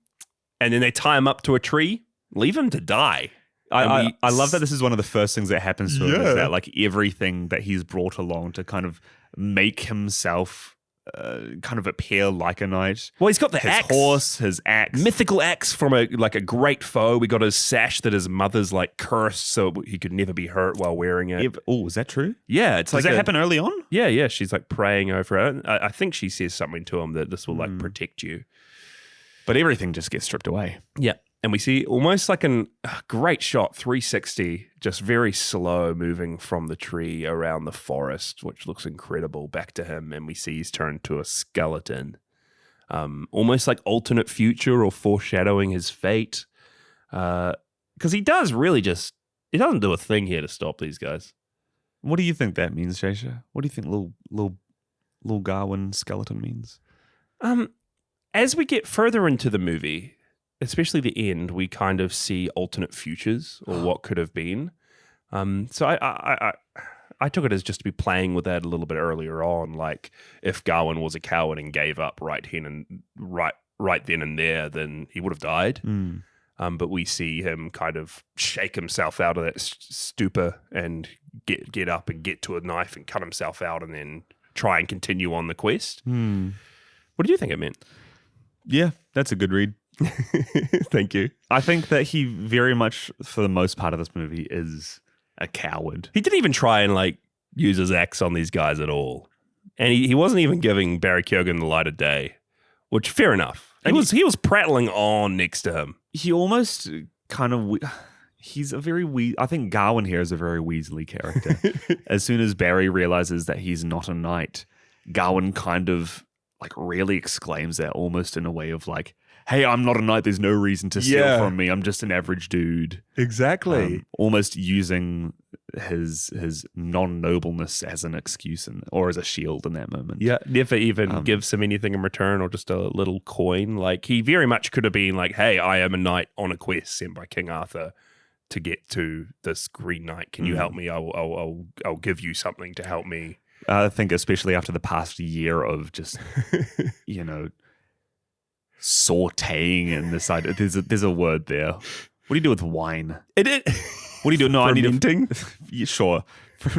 then they tie him up to a tree, leave him to die. I love that this is one of the first things that happens to him is that like everything that he's brought along to kind of make himself kind of appear like a knight. Well, he's got the his axe. horse, his axe. Mythical axe from a great foe. We got his sash that his mother's like cursed so he could never be hurt while wearing it. Oh, is that true? Yeah. It's Does that happen early on? Yeah. She's like praying over it. I think she says something to him that this will like protect you. But everything just gets stripped away. Yeah. And we see almost like a great shot, 360, just very slow moving from the tree around the forest, which looks incredible, back to him. And we see he's turned to a skeleton. Almost like alternate future or foreshadowing his fate. Because he does really he doesn't do a thing here to stop these guys. What do you think that means, Shasha? What do you think little Gawain skeleton means? As we get further into the movie, especially the end, we kind of see alternate futures or what could have been. So I took it as just to be playing with that a little bit earlier on, like if Gawain was a coward and gave up right then and there, then he would have died. But we see him kind of shake himself out of that stupor and get up and get to a knife and cut himself out and then try and continue on the quest. What do you think it meant? Yeah, that's a good read. Thank you. I think that he very much, for the most part of this movie, is a coward. He didn't even try and like use his axe on these guys at all. And he wasn't even giving Barry Keoghan the light of day, which fair enough. He was prattling on next to him. He almost kind of... He's a very... I think Gawain here is a very Weasley character. As soon as Barry realizes that he's not a knight, Gawain kind of like really exclaims that almost in a way of like, hey, I'm not a knight. There's no reason to steal from me. I'm just an average dude. Exactly. Almost using his non-nobleness as an excuse or as a shield in that moment. Yeah, never even gives him anything in return or just a little coin. Like he very much could have been like, hey, I am a knight on a quest sent by King Arthur to get to this Green Knight. Can you help me? I'll give you something to help me. I think especially after the past year of just, sauteing in this side. There's a word there. What do you do with wine? What do you do? No, fermenting? Yeah, sure.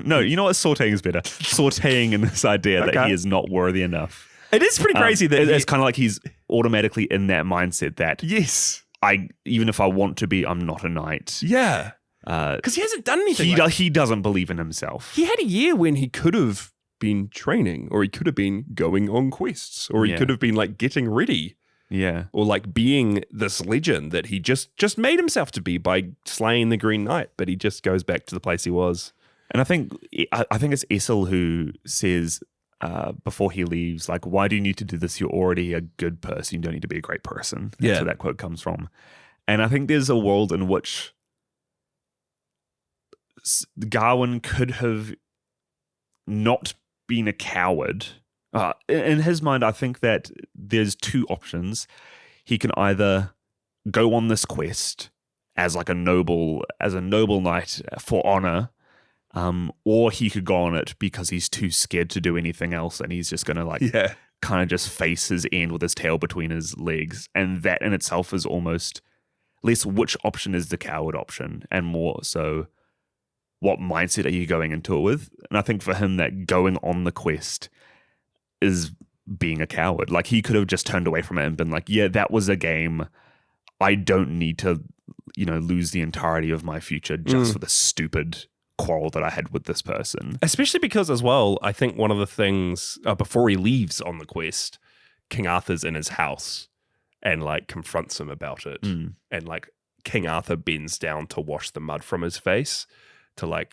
No, you know what? Sauteing is better. Sauteing in this idea that he is not worthy enough. It is pretty crazy that it's kind of like he's automatically in that mindset that yes, even if I want to be, I'm not a knight. Yeah, because he hasn't done anything. He doesn't believe in himself. He had a year when he could have been training, or he could have been going on quests, or he could have been like getting ready. Yeah. Or like being this legend that he just made himself to be by slaying the Green Knight, but he just goes back to the place he was. And I think it's Essel who says before he leaves, like, why do you need to do this? You're already a good person. You don't need to be a great person. That's where that quote comes from. And I think there's a world in which Gawain could have not been a coward. In his mind, I think that there's two options. He can either go on this quest as like a noble knight for honor, or he could go on it because he's too scared to do anything else, and he's just gonna kind of just face his end with his tail between his legs. And that in itself is almost less which option is the coward option, and more so what mindset are you going into it with. And I think for him, that going on the quest is being a coward. Like, he could have just turned away from it and been like, yeah, that was a game. I don't need to, lose the entirety of my future just for the stupid quarrel that I had with this person. Especially because, as well, I think one of the things, before he leaves on the quest, King Arthur's in his house and, like, confronts him about it. And, like, King Arthur bends down to wash the mud from his face.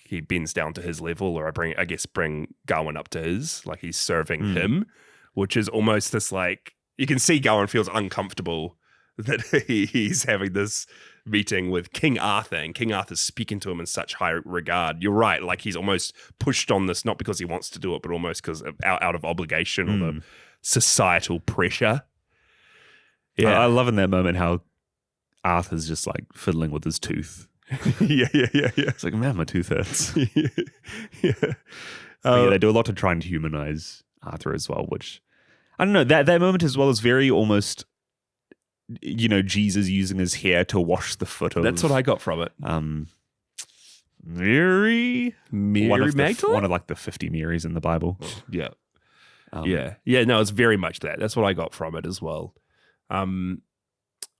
He bends down to his level, or bring Gawain up to his, like he's serving him, which is almost this, like, you can see Gawain feels uncomfortable that he's having this meeting with King Arthur, and King Arthur's speaking to him in such high regard. You're right, like he's almost pushed on this, not because he wants to do it, but almost because out of obligation or the societal pressure. Yeah, I love in that moment how Arthur's just like fiddling with his tooth. yeah. It's like, man, my tooth hurts. yeah. They do a lot to try and humanize Arthur as well, which, I don't know, that moment as well is very almost, Jesus using his hair to wash the foot of... That's what I got from it. Mary Magdalene? One of like the 50 Marys in the Bible. Yeah. No, it's very much that. That's what I got from it as well.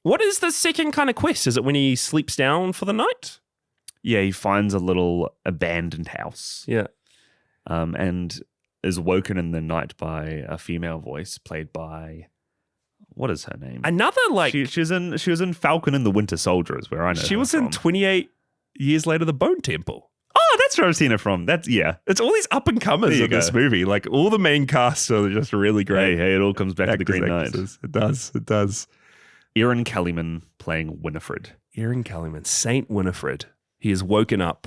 What is the second kind of quest? Is it when he sleeps down for the night? Yeah, he finds a little abandoned house. Yeah. And is woken in the night by a female voice played by, what is her name? Another, like... She was in Falcon and the Winter Soldier is where I know She her was from. in 28 Years Later, The Bone Temple. Oh, that's where I've seen her from. It's all these up-and-comers in this movie. Like, all the main cast are just really great. Hey, it all comes back to the Green Knight. It does. Ian Kellyman playing Winifred. Ian Kellyman, Saint Winifred. He is woken up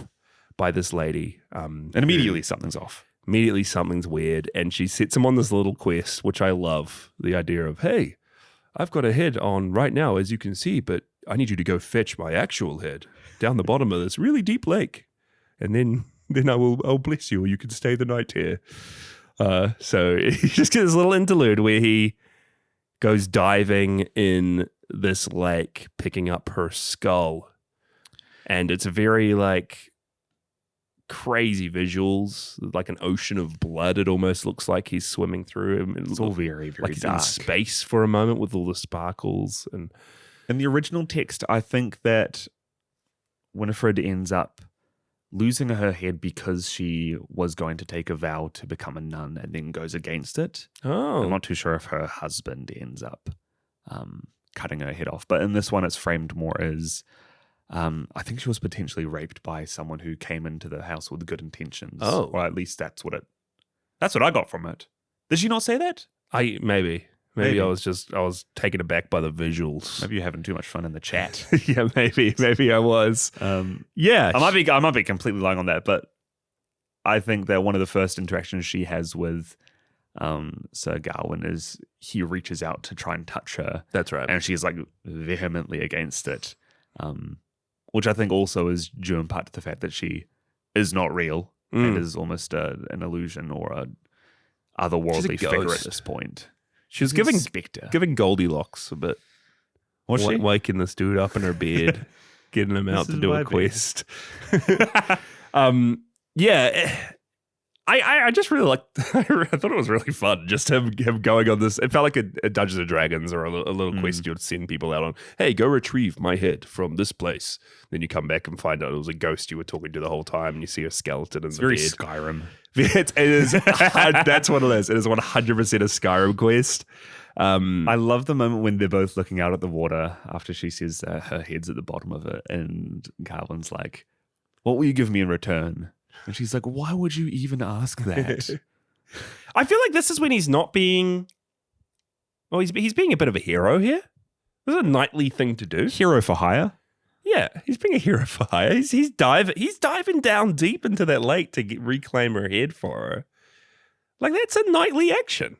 by this lady. And immediately something's off. Immediately something's weird. And she sets him on this little quest, which I love. The idea of, hey, I've got a head on right now, as you can see, but I need you to go fetch my actual head down the bottom of this really deep lake. And then I'll bless you, or you can stay the night here. So he just gets this little interlude where he goes diving in this lake, picking up her skull. And it's very, like, crazy visuals, like an ocean of blood. It almost looks like he's swimming through. It's all very, very like he's dark. in space for a moment with all the sparkles. And in the original text, I think that Winifred ends up losing her head because she was going to take a vow to become a nun and then goes against it. Oh. I'm not too sure if her husband ends up cutting her head off. But in this one, it's framed more as, I think she was potentially raped by someone who came into the house with good intentions. Oh. Or at least that's what I got from it. Did she not say that? Maybe I was taken aback by the visuals. Maybe you're having too much fun in the chat. Yeah, maybe I was. Yeah. I might be completely lying on that, but I think that one of the first interactions she has with Sir Gawain is he reaches out to try and touch her. That's right. And she's like vehemently against it. Which I think also is due in part to the fact that she is not real and is almost an illusion or a otherworldly figure at this point. She was giving Goldilocks a bit. Was she? Waking this dude up in her bed, getting him out to do a quest. Yeah. I just really liked. I thought it was really fun. Just him going on this. It felt like a Dungeons and Dragons or a little quest you would send people out on. Hey, go retrieve my head from this place. Then you come back and find out it was a ghost you were talking to the whole time, and you see a skeleton in the very bed. Skyrim. It is. That's what it is. It is 100% a Skyrim quest. I love the moment when they're both looking out at the water after she says her head's at the bottom of it, and Gawain's like, "What will you give me in return?" And she's like, why would you even ask that? I feel like this is when he's not being... Well, he's being a bit of a hero here. This is a knightly thing to do. Hero for hire? Yeah, he's being a hero for hire. He's diving down deep into that lake to reclaim her head for her. Like, that's a knightly action.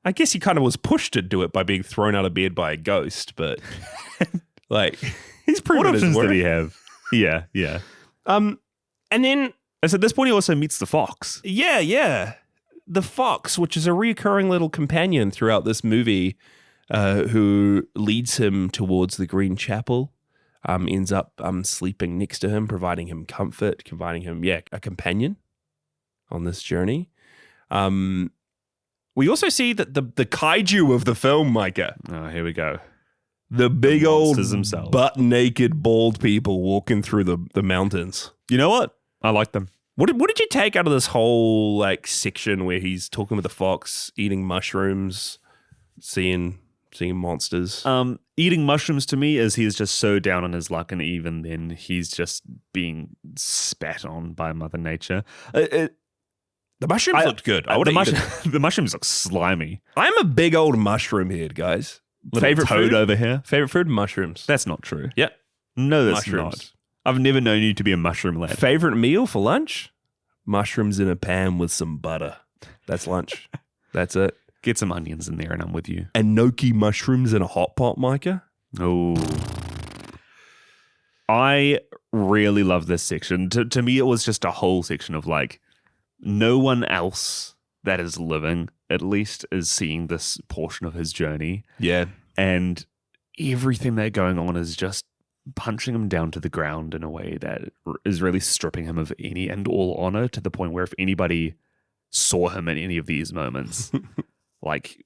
I guess he kind of was pushed to do it by being thrown out of bed by a ghost, but... like, he's proven his worth. What options did he have? Yeah. And then... So at this point, he also meets the fox. Yeah. The fox, which is a recurring little companion throughout this movie, who leads him towards the Green Chapel, ends up sleeping next to him, providing him comfort, providing him, a companion on this journey. We also see that the kaiju of the film, Micah. Oh, here we go. The big old themselves. butt-naked bald people walking through the mountains. You know what? I like them. What did you take out of this whole like section where he's talking with the fox, eating mushrooms, seeing monsters? Eating mushrooms to me is he's just so down on his luck, and even then he's just being spat on by Mother Nature. The mushrooms looked good. The mushrooms look slimy. I'm a big old mushroom head, guys. Favorite food food over here? Favorite food? Mushrooms. That's not true. Yeah. No, that's Mushrooms. not. I've never known you to be a mushroom lad. Favorite meal for lunch? Mushrooms in a pan with some butter. That's lunch. That's it. Get some onions in there and I'm with you. And gnocchi mushrooms in a hot pot, Micah? Oh. I really love this section. To me, it was just a whole section of like, no one else that is living, at least, is seeing this portion of his journey. Yeah. And everything that's going on is just punching him down to the ground in a way that is really stripping him of any and all honor, to the point where if anybody saw him in any of these moments, like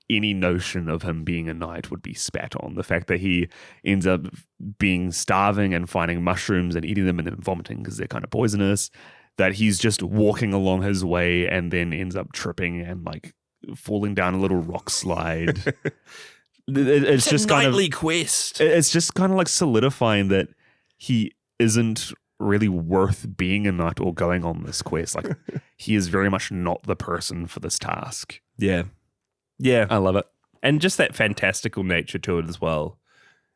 any notion of him being a knight would be spat on. The fact that he ends up being starving and finding mushrooms and eating them and then vomiting because they're kind of poisonous, that he's just walking along his way and then ends up tripping and like falling down a little rock slide. It's just kind of nightly quest. It's just kind of like solidifying that he isn't really worth being a knight or going on this quest. Like he is very much not the person for this task. Yeah. Yeah. I love it. And just that fantastical nature to it as well.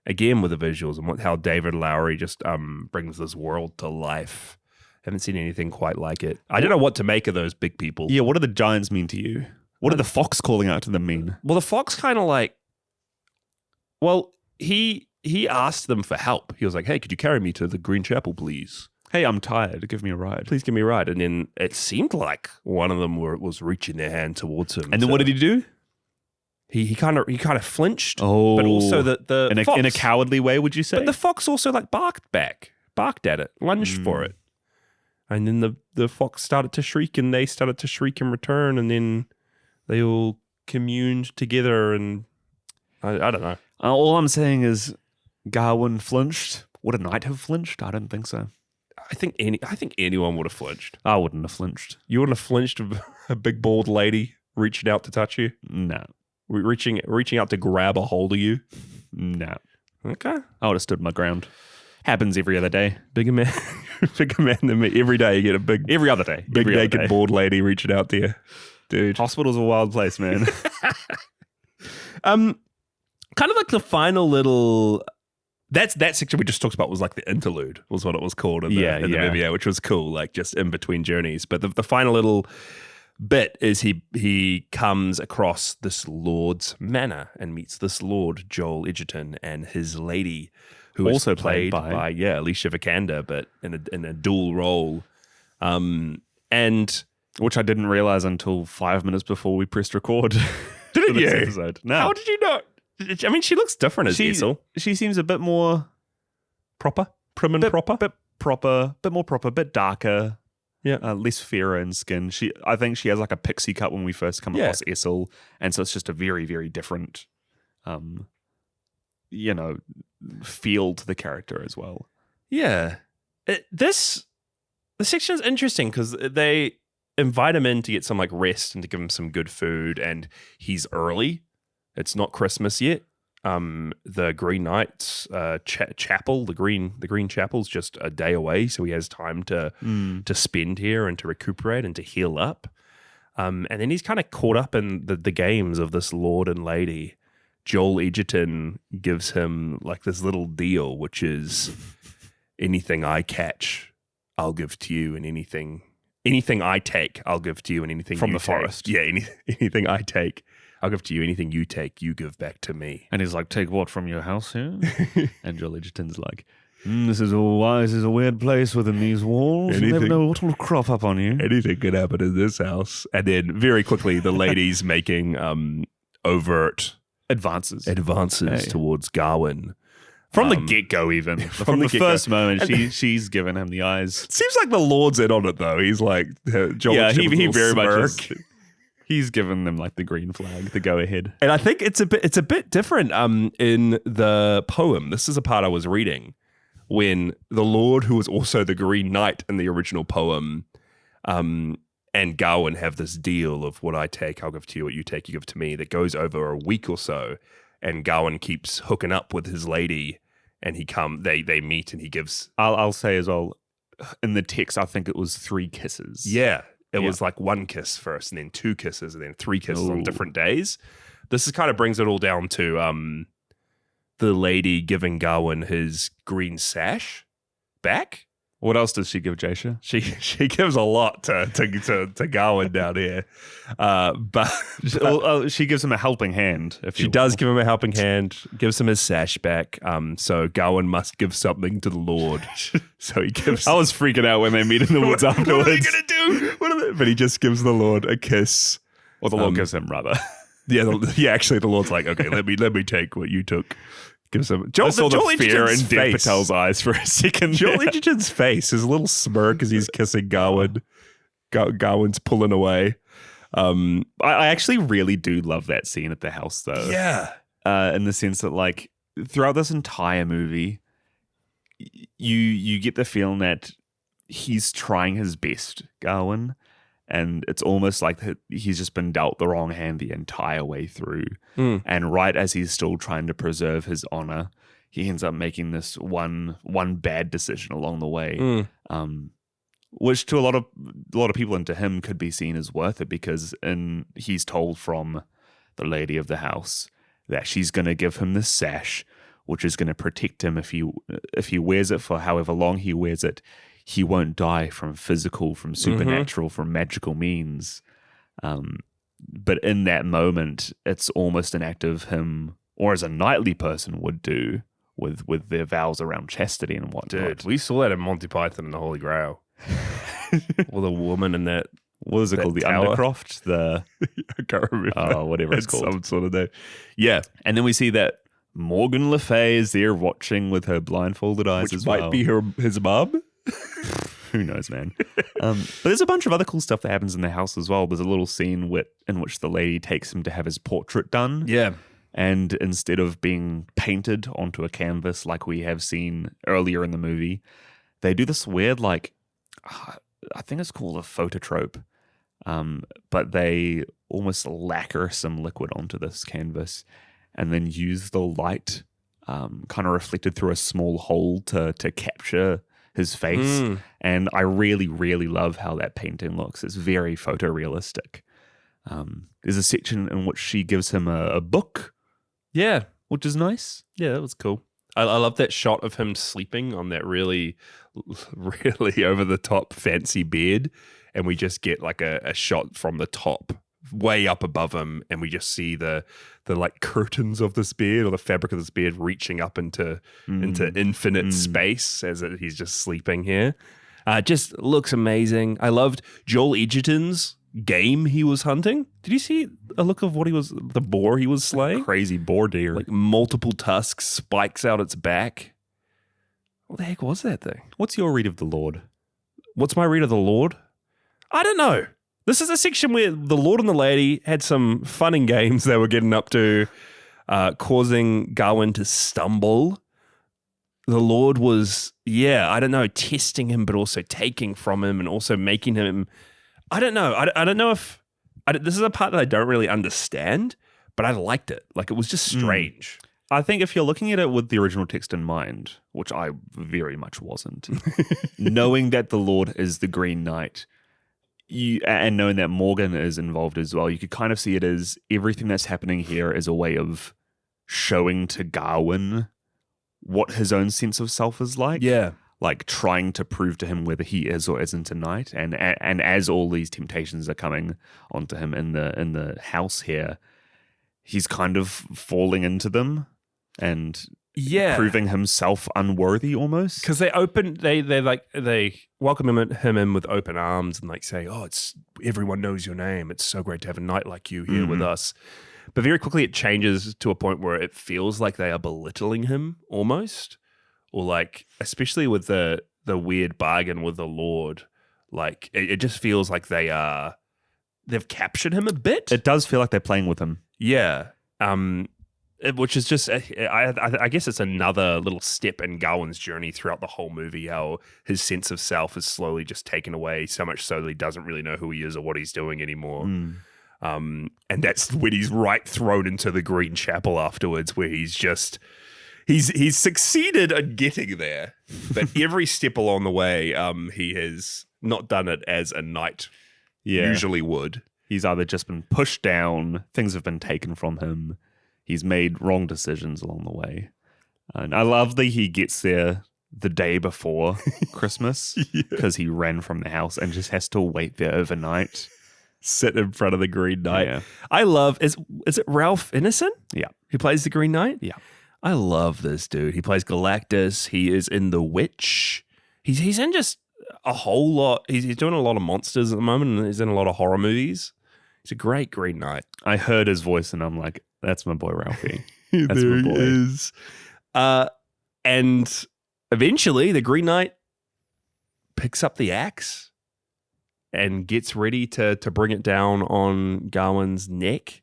Again, with the visuals and how David Lowery just brings this world to life. Haven't seen anything quite like it. I don't know what to make of those big people. Yeah, what do the giants mean to you? What did the fox calling out to them mean? Well, the fox kind of like, well, he asked them for help. He was like, hey, could you carry me to the Green Chapel, please? Hey, I'm tired. Give me a ride. Please give me a ride. And then it seemed like one of them was reaching their hand towards him. And then what did he do? He kind of flinched. Oh. But also the fox, in a cowardly way, would you say? But the fox also like barked at it, lunged for it. And then the fox started to shriek and they started to shriek in return. And then they all communed together and I don't know. All I'm saying is Gawain flinched. Would a knight have flinched? I don't think so. I think anyone would have flinched. I wouldn't have flinched. You wouldn't have flinched of a big bald lady reaching out to touch you? No. Reaching out to grab a hold of you? No. Okay. I would have stood my ground. Happens every other day. Bigger man than me. Every day you get a big Every other day. big Every other naked day. bald lady reaching out to you. Dude. Hospital's a wild place, man. Kind of like the final little that section we just talked about was like the interlude was what it was called in the movie, which was cool, like just in between journeys. But the final little bit is he comes across this lord's manor and meets this lord, Joel Edgerton, and his lady, who is Also played played by Alicia Vikander, but in a dual role. And Which I didn't realize until 5 minutes before we pressed record. Didn't for this you? episode. No. How did you not? I mean, she looks different as Ethel. She seems a bit more Proper? Prim and proper? bit more proper, bit darker. Yeah. Less fairer in skin. I think she has like a pixie cut when we first come across Essel, and so it's just a very, very different, feel to the character as well. Yeah. This section is interesting because they invite him in to get some like rest and to give him some good food, and he's early. It's not Christmas yet. The Green Knight's chapel, the Green Chapel's just a day away, so he has time to spend here and to recuperate and to heal up. And then he's kind of caught up in the games of this lord and lady. Joel Edgerton gives him like this little deal, which is anything I catch, I'll give to you, and anything I take, I'll give to you, and anything From you the take- forest. Yeah, anything I take, I'll give to you. Anything you take, you give back to me. And he's like, take what from your house here? And Joel Edgerton's like, this is a weird place within these walls. You never know what will crop up on you. Anything could happen in this house. And then very quickly, the lady's making overt Advances. advances towards Gawain. From the get-go, even. From the get-go. first moment, she's given him the eyes. Seems like the Lord's in on it, though. He's like, Joel Yeah, he Edgerton's very little much smirk. is. He's given them like the green flag, the go ahead. And I think it's a bit different in the poem. This is a part I was reading when the Lord, who was also the Green Knight in the original poem, and Gawain have this deal of what I take, I'll give to you, what you take, you give to me, that goes over a week or so. And Gawain keeps hooking up with his lady, and they meet, and he gives. I'll say as well, in the text, I think it was 3 kisses. Yeah, it was like 1 kiss first, and then 2 kisses, and then 3 kisses on different days. This is kind of brings it all down to the lady giving Gawain his green sash back. What else does she give Jasha? She gives a lot to Gawain down here, but she gives him a helping hand. She does give him a helping hand, gives him his sash back. So Gawain must give something to the Lord. So he gives. I was freaking out when they meet in the woods afterwards. What are they gonna do? But he just gives the Lord a kiss, or the Lord gives him rather. Yeah. Actually, the Lord's like, okay, let me take what you took. Gives him. I saw the fear in Dev Patel's eyes for a second. Joel Edgerton's face, his little smirk as he's kissing Gawain. Gawain's pulling away. I actually really do love that scene at the house, though. Yeah. In the sense that, like, throughout this entire movie, you get the feeling that he's trying his best, Gawain. And it's almost like he's just been dealt the wrong hand the entire way through. And right as he's still trying to preserve his honor, he ends up making this one bad decision along the way, which to a lot of people and to him could be seen as worth it, because he's told from the lady of the house that she's going to give him this sash, which is going to protect him if he wears it for however long he wears it. He won't die from physical, from supernatural, from magical means. But in that moment, it's almost an act of him, or as a knightly person would do, with their vows around chastity and whatnot. Dude, we saw that in Monty Python and the Holy Grail. With a woman in that. What was it called? The tower? Undercroft? I can't remember. Oh, whatever it's called. Some sort of name. Yeah. And then we see that Morgan Le Fay is there watching with her blindfolded eyes Which as well. might be his mum. Who knows, man? But there's a bunch of other cool stuff that happens in the house as well. There's a little scene in which the lady takes him to have his portrait done. Yeah. And instead of being painted onto a canvas like we have seen earlier in the movie, they do this weird, like, I think it's called a phototrope, but they almost lacquer some liquid onto this canvas and then use the light kind of reflected through a small hole to capture his face. And I really, really love how that painting looks. It's very photorealistic. There's a section in which she gives him a book. Yeah. Which is nice. Yeah, that was cool. I love that shot of him sleeping on that really, really over the top fancy bed. And we just get like a shot from the top way up above him. And we just see the like curtains of this bed, or the fabric of this bed, reaching up into infinite space as he's just sleeping here. Just looks amazing. I loved Joel Edgerton's game he was hunting. Did you see a look of the boar he was slaying? Crazy boar deer. Like multiple tusks, spikes out its back. What the heck was that thing? What's your read of the Lord? What's my read of the Lord? I don't know. This is a section where the Lord and the lady had some fun and games they were getting up to, causing Gawain to stumble. The Lord was, I don't know, testing him, but also taking from him and also making him, I don't know. I don't know if, this is a part that I don't really understand, but I liked it. Like, it was just strange. I think if you're looking at it with the original text in mind, which I very much wasn't, knowing that the Lord is the Green Knight, and knowing that Morgan is involved as well, you could kind of see it as everything that's happening here is a way of showing to Gawain what his own sense of self is like. Yeah. Like trying to prove to him whether he is or isn't a knight. And as all these temptations are coming onto him in the house here, he's kind of falling into them and proving himself unworthy almost. Because they welcome him in with open arms and like say, "Oh, it's everyone knows your name. It's so great to have a knight like you here with us." But very quickly it changes to a point where it feels like they are belittling him almost, or like, especially with the weird bargain with the Lord, like it just feels like they are they've captured him a bit. It does feel like they're playing with him. Yeah. Which is just, I guess it's another little step in Gawain's journey throughout the whole movie, how his sense of self is slowly just taken away, so much so that he doesn't really know who he is or what he's doing anymore. And that's when he's thrown into the Green Chapel afterwards, where he's succeeded at getting there. But every step along the way, he has not done it as a knight usually would. He's either just been pushed down, things have been taken from him, he's made wrong decisions along the way. And I love that he gets there the day before Christmas because he ran from the house and just has to wait there overnight. Sit in front of the Green Knight. Yeah. I love, is it Ralph Ineson? Yeah. Who plays the Green Knight? Yeah. I love this dude. He plays Galactus. He is in The Witch. He's in just a whole lot. He's doing a lot of monsters at the moment, and he's in a lot of horror movies. He's a great Green Knight. I heard his voice and I'm like, that's my boy Ralphie. That's there my boy. he is. And eventually the Green Knight picks up the axe and gets ready to bring it down on Gawain's neck.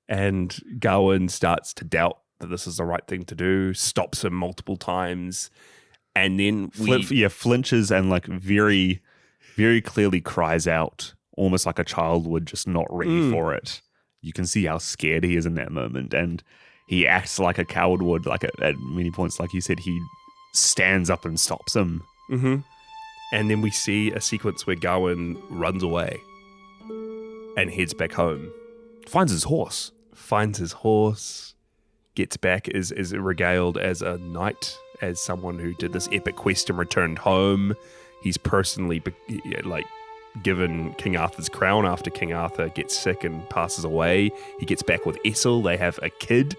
And Gawain starts to doubt that this is the right thing to do, stops him multiple times, and then flinches and like very, very clearly cries out, almost like a child would, just not ready for it. You can see how scared he is in that moment, and he acts like a coward would. Like at many points, like you said, he stands up and stops him. Mm-hmm. And then we see a sequence where Gawain runs away and heads back home. Finds his horse, gets back, is regaled as a knight, as someone who did this epic quest and returned home. He's personally given King Arthur's crown after King Arthur gets sick and passes away. He gets back with Essel. They have a kid.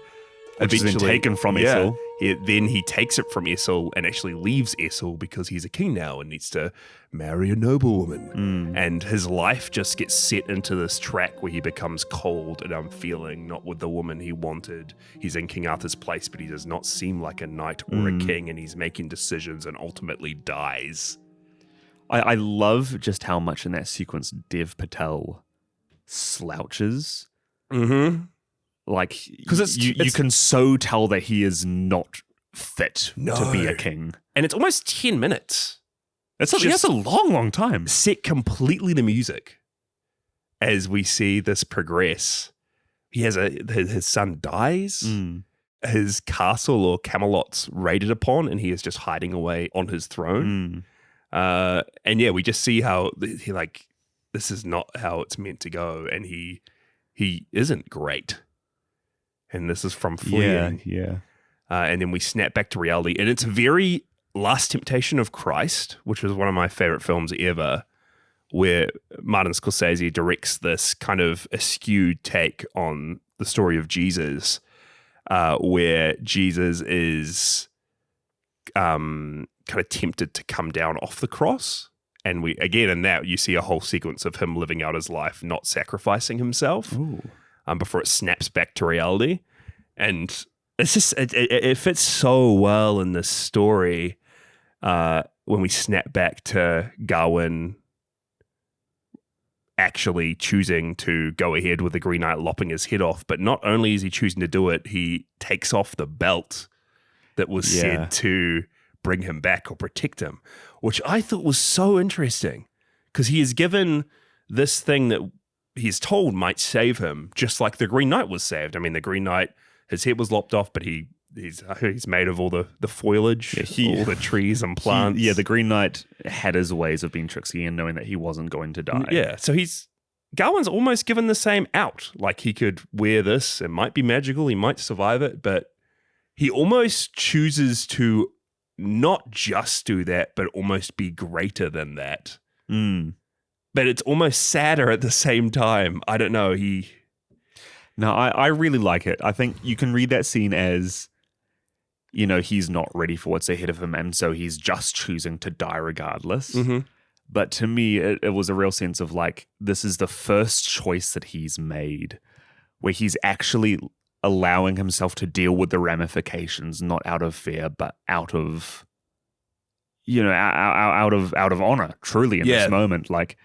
Which has been taken from Essel. Then he takes it from Essel and actually leaves Essel because he's a king now and needs to marry a noblewoman. And his life just gets set into this track where he becomes cold and unfeeling, not with the woman he wanted. He's in King Arthur's place, but he does not seem like a knight or a king, and he's making decisions and ultimately dies. I love just how much in that sequence Dev Patel slouches. Mm-hmm. Like, because you can so tell that he is not fit to be a king. And it's almost 10 minutes. That's a long, long time. Set completely to music as we see this progress. He has his son dies. His castle or Camelot's raided upon, and he is just hiding away on his throne. And yeah, we just see how he this is not how it's meant to go, and he isn't great. And this is from fleeing. Yeah. And then we snap back to reality, and it's very Last Temptation of Christ, which was one of my favorite films ever, where Martin Scorsese directs this kind of askewed take on the story of Jesus, where Jesus is kind of tempted to come down off the cross. And we, again, in that, you see a whole sequence of him living out his life, not sacrificing himself. Before it snaps back to reality. And it's just, it fits so well in this story when we snap back to Gawain actually choosing to go ahead with the Green Knight lopping his head off. But not only is he choosing to do it, he takes off the belt that was said to bring him back or protect him, which I thought was so interesting, because he is given this thing that he's told might save him, just like the Green Knight was saved. I mean, the Green Knight, his head was lopped off, but he's made of all the foliage, all the trees and plants. The Green Knight had his ways of being tricksy and knowing that he wasn't going to die. Yeah, so Gawain's almost given the same out. Like, he could wear this, it might be magical, he might survive it, but he almost chooses to not just do that, but almost be greater than that. But it's almost sadder at the same time. I don't know. No, I really like it. I think you can read that scene as, he's not ready for what's ahead of him, and so he's just choosing to die regardless. But to me, it was a real sense of like, this is the first choice that he's made where he's actually allowing himself to deal with the ramifications, not out of fear, but out of, out of honor, truly in this moment. Like,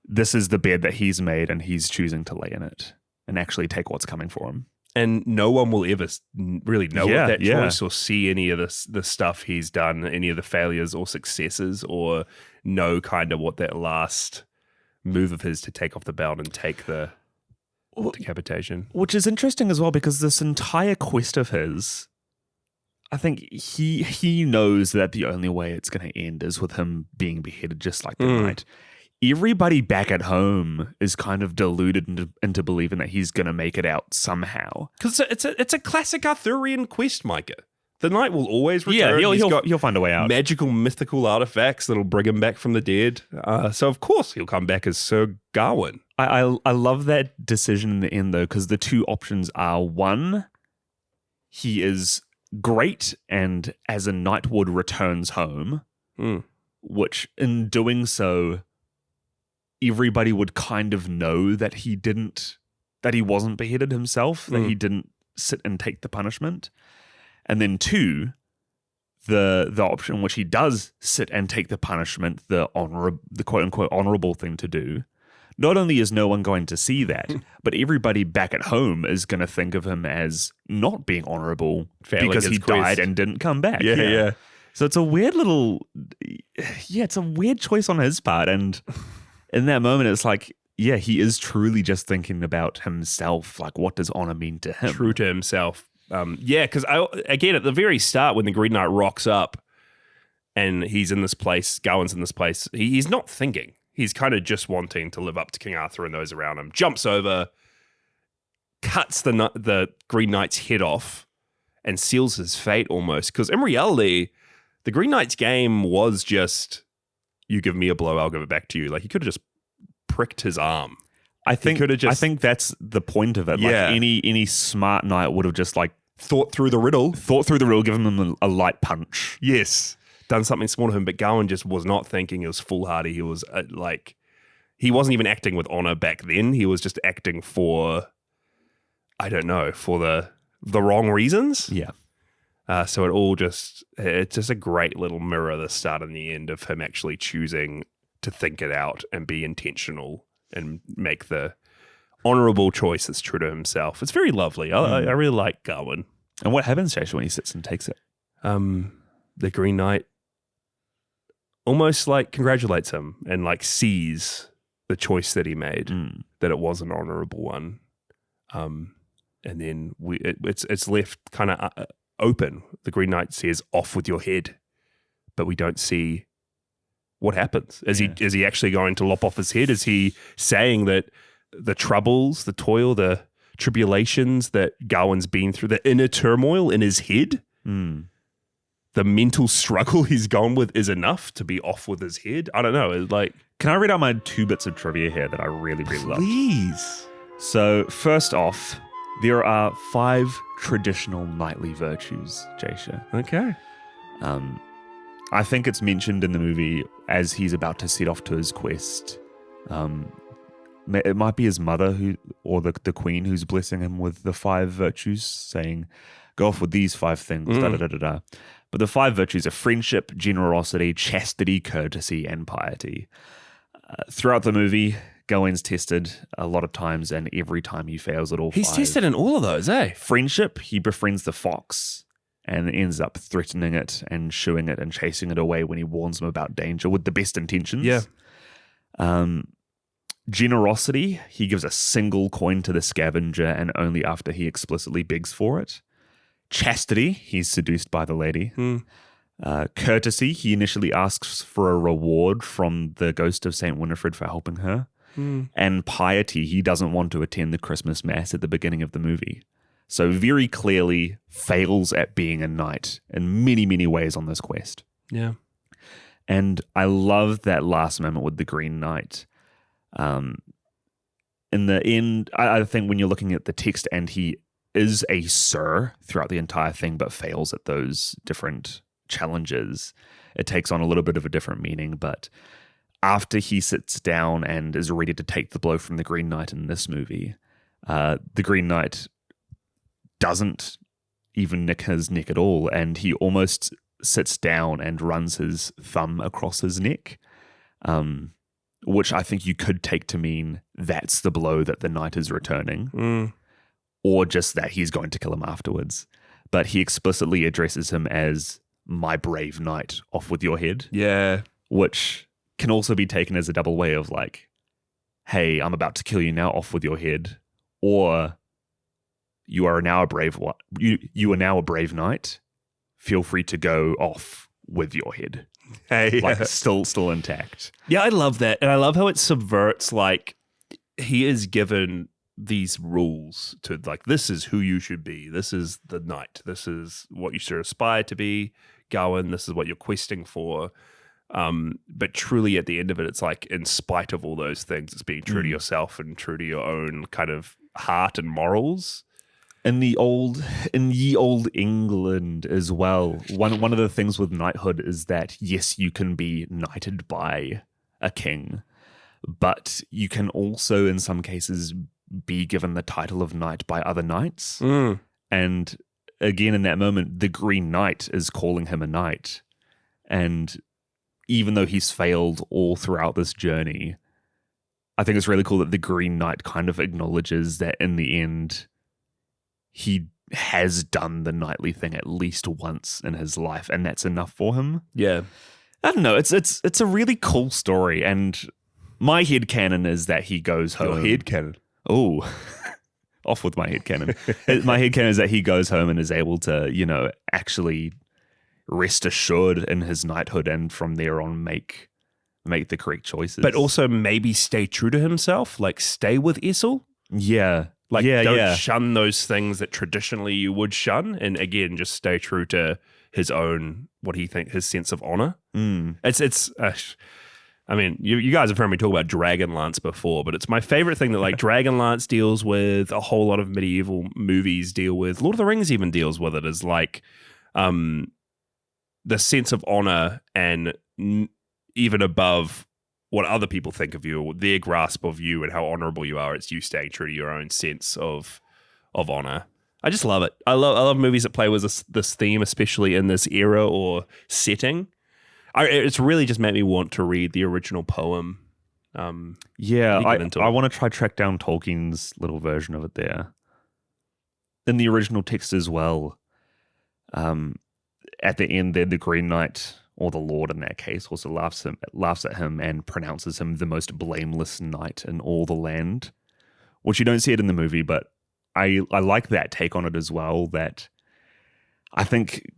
this is the bed that he's made and he's choosing to lay in it and actually take what's coming for him. And no one will ever really know that Yeah. choice or see any of the stuff he's done, any of the failures or successes, or know kind of what that last move of his to take off the belt and take the decapitation. Which is interesting as well, because this entire quest of his, I think he knows that the only way it's going to end is with him being beheaded, just like the knight. Everybody back at home is kind of deluded into believing that he's going to make it out somehow. Because it's a classic Arthurian quest, Micah. The knight will always return. Yeah, he'll find a way out. Magical, mythical artifacts that'll bring him back from the dead. So of course he'll come back as Sir Gawain. I love that decision in the end, though, because the two options are, one, he is great and as a knight would returns home, which in doing so, everybody would kind of know that he wasn't beheaded himself, that he didn't sit and take the punishment. And then two, the option in which he does sit and take the punishment, the quote unquote honorable thing to do. Not only is no one going to see that, but everybody back at home is going to think of him as not being honorable because he died and didn't come back. Yeah. So it's a weird it's a weird choice on his part. And in that moment, it's like, yeah, he is truly just thinking about himself. Like, what does honor mean to him? True to himself. Because again, at the very start, when the Green Knight rocks up and he's in this place, Gawain's in this place, he's not thinking. He's kind of just wanting to live up to King Arthur and those around him. Jumps over, cuts the Green Knight's head off, and seals his fate almost. Because in reality, the Green Knight's game was just, you give me a blow, I'll give it back to you. Like, he could have just pricked his arm. I think that's the point of it. Yeah. Like any smart knight would have just like thought through the riddle, given him a light punch. Yes. Done something small to him, but Gawain just was not thinking. He was foolhardy. He was he wasn't even acting with honor back then. He was just acting for, I don't know, for the wrong reasons. Yeah. So it's just a great little mirror, the start and the end of him actually choosing to think it out and be intentional and make the honorable choice that's true to himself. It's very lovely. I really like Gawain. And what happens, Jason, when he sits and takes it? The Green Knight almost like congratulates him and like sees the choice that he made, that it was an honorable one. And then it's left kind of open. The Green Knight says, "Off with your head," but we don't see what happens. Is he actually going to lop off his head? Is he saying that the troubles, the toil, the tribulations that Gawain's been through, the inner turmoil in his head, the mental struggle he's gone with is enough to be off with his head? I don't know. It's like, can I read out my 2 bits of trivia here that I really, really love? Please. So first off, there are 5 traditional knightly virtues, Jasha. Okay. I think it's mentioned in the movie as he's about to set off to his quest. It might be his mother or the queen who's blessing him with the 5 virtues, saying, "Go off with these 5 things." Da, da, da, da, da. But the 5 virtues are friendship, generosity, chastity, courtesy, and piety. Throughout the movie, Gawain's tested a lot of times, and every time he fails at all 5. He's tested in all of those, eh? Friendship, he befriends the fox and ends up threatening it and shooing it and chasing it away when he warns him about danger with the best intentions. Yeah. Generosity, he gives a single coin to the scavenger and only after he explicitly begs for it. Chastity, he's seduced by the lady. Courtesy, he initially asks for a reward from the ghost of Saint Winifred for helping her. And piety, he doesn't want to attend the Christmas Mass at the beginning of the movie. So very clearly fails at being a knight in many, many ways on this quest. Yeah. And I love that last moment with the Green Knight. In the end, I think when you're looking at the text, and he is a sir throughout the entire thing, but fails at those different challenges, it takes on a little bit of a different meaning. But after he sits down and is ready to take the blow from the Green Knight in this movie, the Green Knight doesn't even nick his neck at all, and he almost sits down and runs his thumb across his neck. which I think you could take to mean that's the blow that the knight is returning, or just that he's going to kill him afterwards. But he explicitly addresses him as my brave knight, off with your head. Yeah. Which can also be taken as a double way of like, hey, I'm about to kill you now, off with your head. Or you are now a brave you are now a brave knight. Feel free to go off with your head. Hey, like still intact. Yeah, I love that. And I love how it subverts, like, he is given these rules to, like, this is who you should be. This is the knight. This is what you should aspire to be, Gawain. This is what you're questing for. But truly at the end of it, it's like, in spite of all those things, it's being true to yourself and true to your own kind of heart and morals. In ye old England as well, one of the things with knighthood is that, yes, you can be knighted by a king, but you can also, in some cases, be given the title of knight by other knights. And again, in that moment, the Green Knight is calling him a knight. And even though he's failed all throughout this journey, I think it's really cool that the Green Knight kind of acknowledges that in the end, he has done the knightly thing at least once in his life, and that's enough for him. Yeah. I don't know. It's a really cool story, and my headcanon is that he goes home. Your headcanon. Oh, off with my headcanon. My headcanon is that he goes home and is able to, actually rest assured in his knighthood, and from there on make the correct choices. But also maybe stay true to himself, like stay with Essel. Yeah. Like, don't shun those things that traditionally you would shun. And again, just stay true to his own, his sense of honor. I mean, you guys have heard me talk about Dragonlance before, but it's my favorite thing that, like, Dragonlance deals with, a whole lot of medieval movies deal with, Lord of the Rings even deals with it, is like the sense of honor, and even above what other people think of you, or their grasp of you and how honorable you are, it's you staying true to your own sense of honor. I just love it. I love movies that play with this theme, especially in this era or setting. It's really just made me want to read the original poem. I want to track down Tolkien's little version of it there. In the original text as well, at the end there, the Green Knight, or the Lord in that case, also laughs at him and pronounces him the most blameless knight in all the land, which you don't see it in the movie, but I like that take on it as well, that I think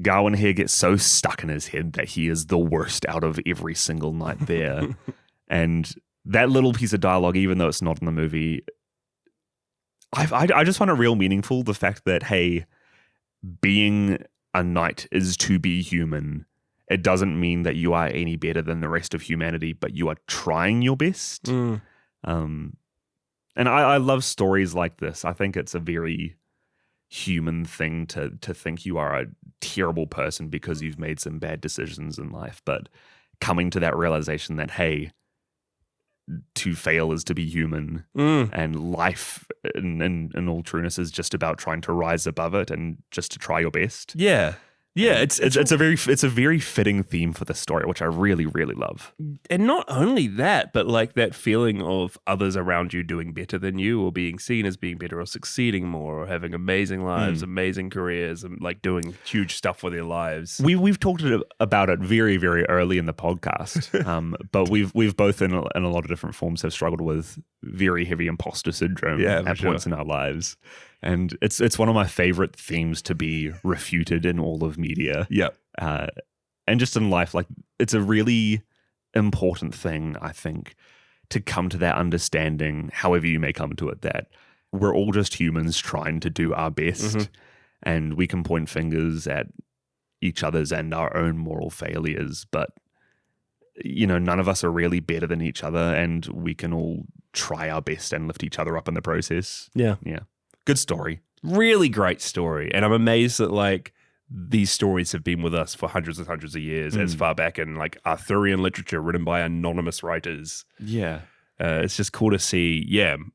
Gawain here gets so stuck in his head that he is the worst out of every single knight there. And that little piece of dialogue, even though it's not in the movie, I just find it real meaningful, the fact that, hey, being a knight is to be human. It doesn't mean that you are any better than the rest of humanity, but you are trying your best. And I love stories like this. I think it's a very human thing to think you are a terrible person because you've made some bad decisions in life, but coming to that realization that, hey, to fail is to be human, and life in all trueness is just about trying to rise above it and just to try your best. Yeah, it's a very fitting theme for the story, which I really, really love. And not only that, but like that feeling of others around you doing better than you, or being seen as being better, or succeeding more, or having amazing lives, amazing careers, and like doing huge stuff with their lives. We've talked about it very, very early in the podcast, but we've both in a lot of different forms have struggled with very heavy imposter syndrome at points in our lives. And it's one of my favorite themes to be refuted in all of media. Yeah. And just in life, like, it's a really important thing, I think, to come to that understanding, however you may come to it, that we're all just humans trying to do our best, and we can point fingers at each other's and our own moral failures, but none of us are really better than each other, and we can all try our best and lift each other up in the process. Yeah. Good story. Really great story. And I'm amazed that, like, these stories have been with us for hundreds and hundreds of years, as far back in, like, Arthurian literature written by anonymous writers. Yeah. It's just cool to see,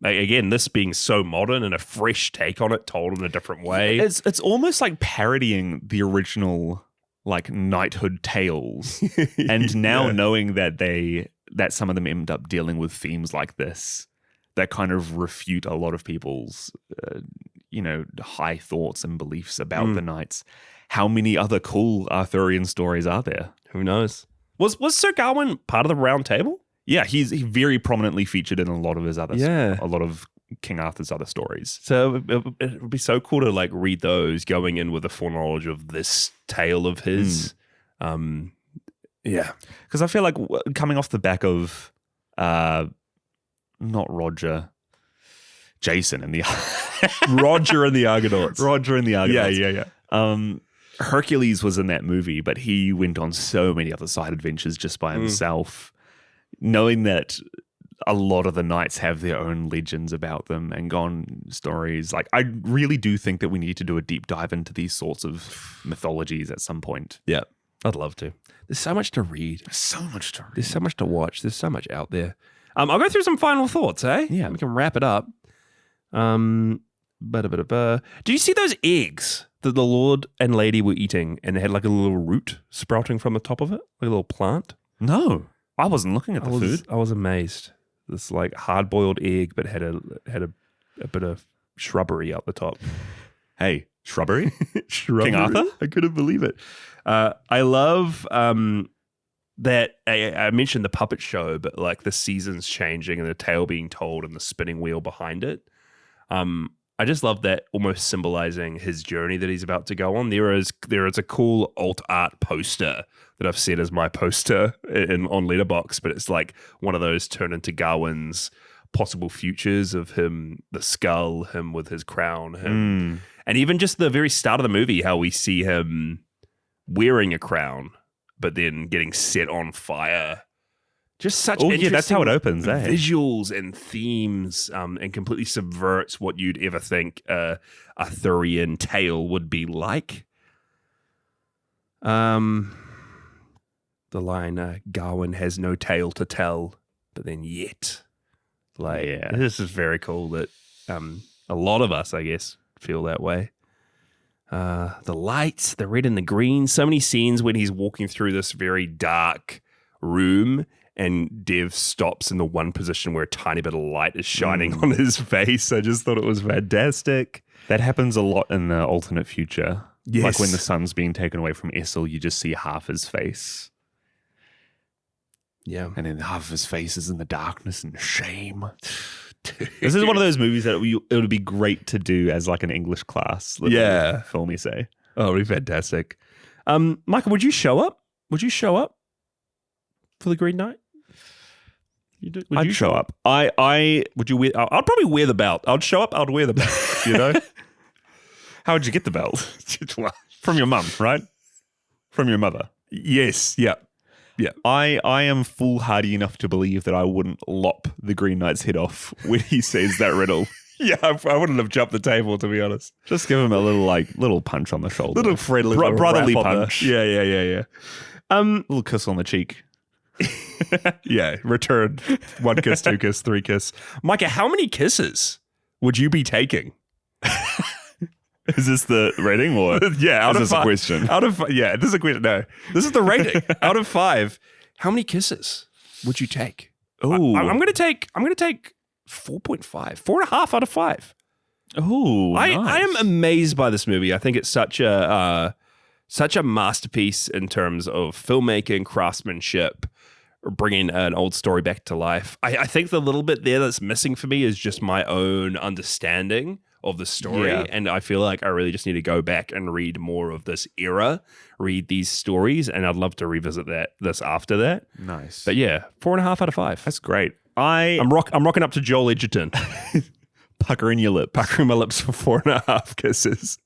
again, this being so modern and a fresh take on it, told in a different way. It's almost like parodying the original, like, knighthood tales. And now knowing that they that some of them end up dealing with themes like this that kind of refute a lot of people's, high thoughts and beliefs about the knights. How many other cool Arthurian stories are there? Who knows? Was Sir Gawain part of the Round Table? Yeah, he very prominently featured in a lot of his other, a lot of King Arthur's other stories. So it would be so cool to like read those going in with a foreknowledge of this tale of his. Because I feel like coming off the back of not Roger, Jason and the Roger and the Argonauts. Roger and the Argonauts. Yeah. Hercules was in that movie, but he went on so many other side adventures just by himself. Knowing that a lot of the knights have their own legends about them and gone stories. Like, I really do think that we need to do a deep dive into these sorts of mythologies at some point. Yeah, I'd love to. There's so much to read. There's so much to read. There's so much to watch. There's so much out there. I'll go through some final thoughts, eh? Yeah. We can wrap it up. Do you see those eggs that the Lord and Lady were eating and they had like a little root sprouting from the top of it? Like a little plant? No. I wasn't looking at the food. I was amazed. This like hard-boiled egg, but had a bit of shrubbery up the top. Hey, shrubbery? Shrubbery? King Arthur? I couldn't believe it. I love that I mentioned the puppet show, but like the seasons changing and the tale being told and the spinning wheel behind it. I just love that, almost symbolizing his journey that he's about to go on. There is a cool alt art poster that I've set as my poster on Letterboxd, but it's like one of those turned into Gawain's possible futures of him, the skull, him with his crown, him, and even just the very start of the movie, how we see him wearing a crown, but then getting set on fire. Just such that's how it opens, visuals and themes, and completely subverts what you'd ever think a Arthurian tale would be like. The line, Gawain has no tale to tell, but then yet. This is very cool that a lot of us, I guess, feel that way. The lights, the red and the green, so many scenes when he's walking through this very dark room and Dev stops in the one position where a tiny bit of light is shining on his face. I just thought it was fantastic. That happens a lot in the alternate future. Yes. Like when the sun's being taken away from Essel, you just see half his face. Yeah. And then half of his face is in the darkness and shame. This is one of those movies that it would be great to do as like an English class. Film essay. Oh, it'd be fantastic. Michael, would you show up? Would you show up for the Green Knight? I'd show up. Would you wear? I'd probably wear the belt. I'd show up. I'd wear the belt. You know. How would you get the belt? From your mum, right? From your mother. Yes. Yeah. Yeah. I am foolhardy enough to believe that I wouldn't lop the Green Knight's head off when he says that riddle. Yeah, I wouldn't have jumped the table, to be honest. Just give him a little punch on the shoulder. Little friendly brotherly punch. Yeah. Little kiss on the cheek. Yeah, return. 1 kiss, 2 kiss, 3 kiss. Micah, how many kisses would you be taking? Is this the rating or yeah, is this a question? This is a question. No, this is the rating. Out of 5, how many kisses would you take? Oh, I'm gonna take 4.5, 4.5 out of 5. Oh, I nice. am amazed by this movie. I think it's such a masterpiece in terms of filmmaking, craftsmanship, bringing an old story back to life. I think the little bit there that's missing for me is just my own understanding of the story. Yeah. And I feel like I really just need to go back and read more of this era, read these stories, and I'd love to revisit this after that. Nice. But yeah, 4.5 out of 5. That's great. I'm rocking up to Joel Edgerton. Puckering your lip. Puckering my lips for 4.5 kisses.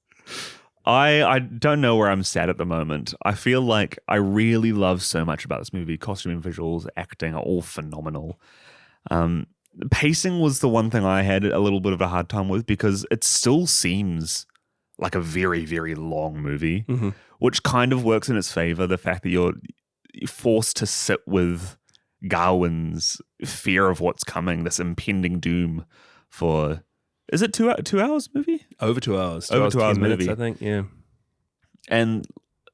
I don't know where I'm sat at the moment. I feel like I really love so much about this movie. Costume and visuals, acting are all phenomenal. Pacing was the one thing I had a little bit of a hard time with because it still seems like a very, very long movie, which kind of works in its favor. The fact that you're forced to sit with Gawain's fear of what's coming, this impending doom for... Is it 2 hours movie? Over 2 hours. Over 2 hours minutes, movie. I think, yeah. And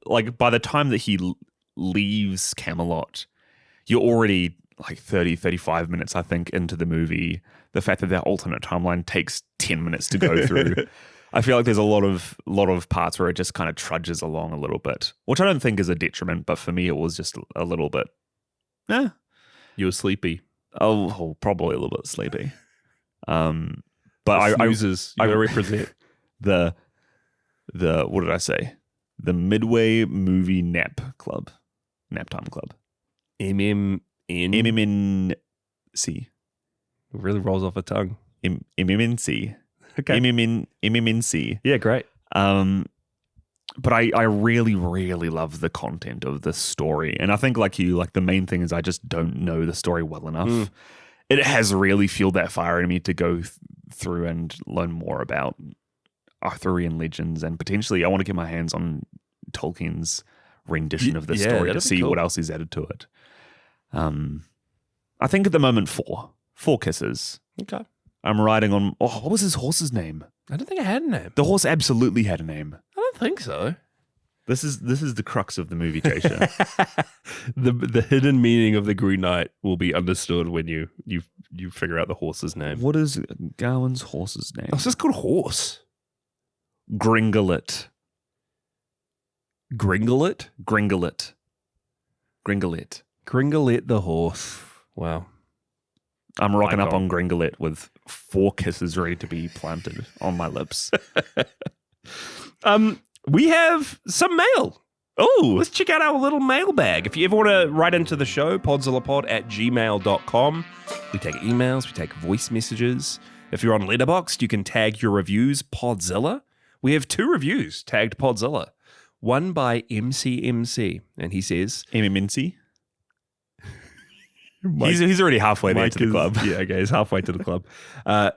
like by the time that he leaves Camelot, you're already like 30, 35 minutes, I think, into the movie, the fact that that alternate timeline takes 10 minutes to go through. I feel like there's a lot of parts where it just kind of trudges along a little bit, which I don't think is a detriment, but for me it was just a little bit. You were sleepy. Oh, probably a little bit sleepy. But I represent the what did I say? The Midway Movie Nap Time Club. MMNC. Really rolls off a tongue. MMNC. Okay. MMNC. Yeah, great. But I really, really love the content of this story. And I think like you, like the main thing is I just don't know the story well enough. It has really fueled that fire in me to go through and learn more about Arthurian legends, and potentially I want to get my hands on Tolkien's rendition of this story to see what else he's added to it. I think at the moment four kisses. Okay. I'm riding on. Oh, what was his horse's name? I don't think I had a name. The horse absolutely had a name. I don't think so. This is the crux of the movie, Jasha. The hidden meaning of the Green Knight will be understood when you figure out the horse's name. What is Gawain's horse's name? Oh, it's just called horse. Gringalet. Gringalet? Gringalet the horse. Wow. I'm rocking up on Gringalet with 4 kisses ready to be planted on my lips. We have some mail. Oh, let's check out our little mailbag. If you ever want to write into the show, podzillapod@gmail.com. We take emails, we take voice messages. If you're on Letterboxd, you can tag your reviews Podzilla. We have 2 reviews tagged Podzilla. One by MCMC, and he says... MMNC? He's already halfway there to the club. Yeah, okay, he's halfway to the club.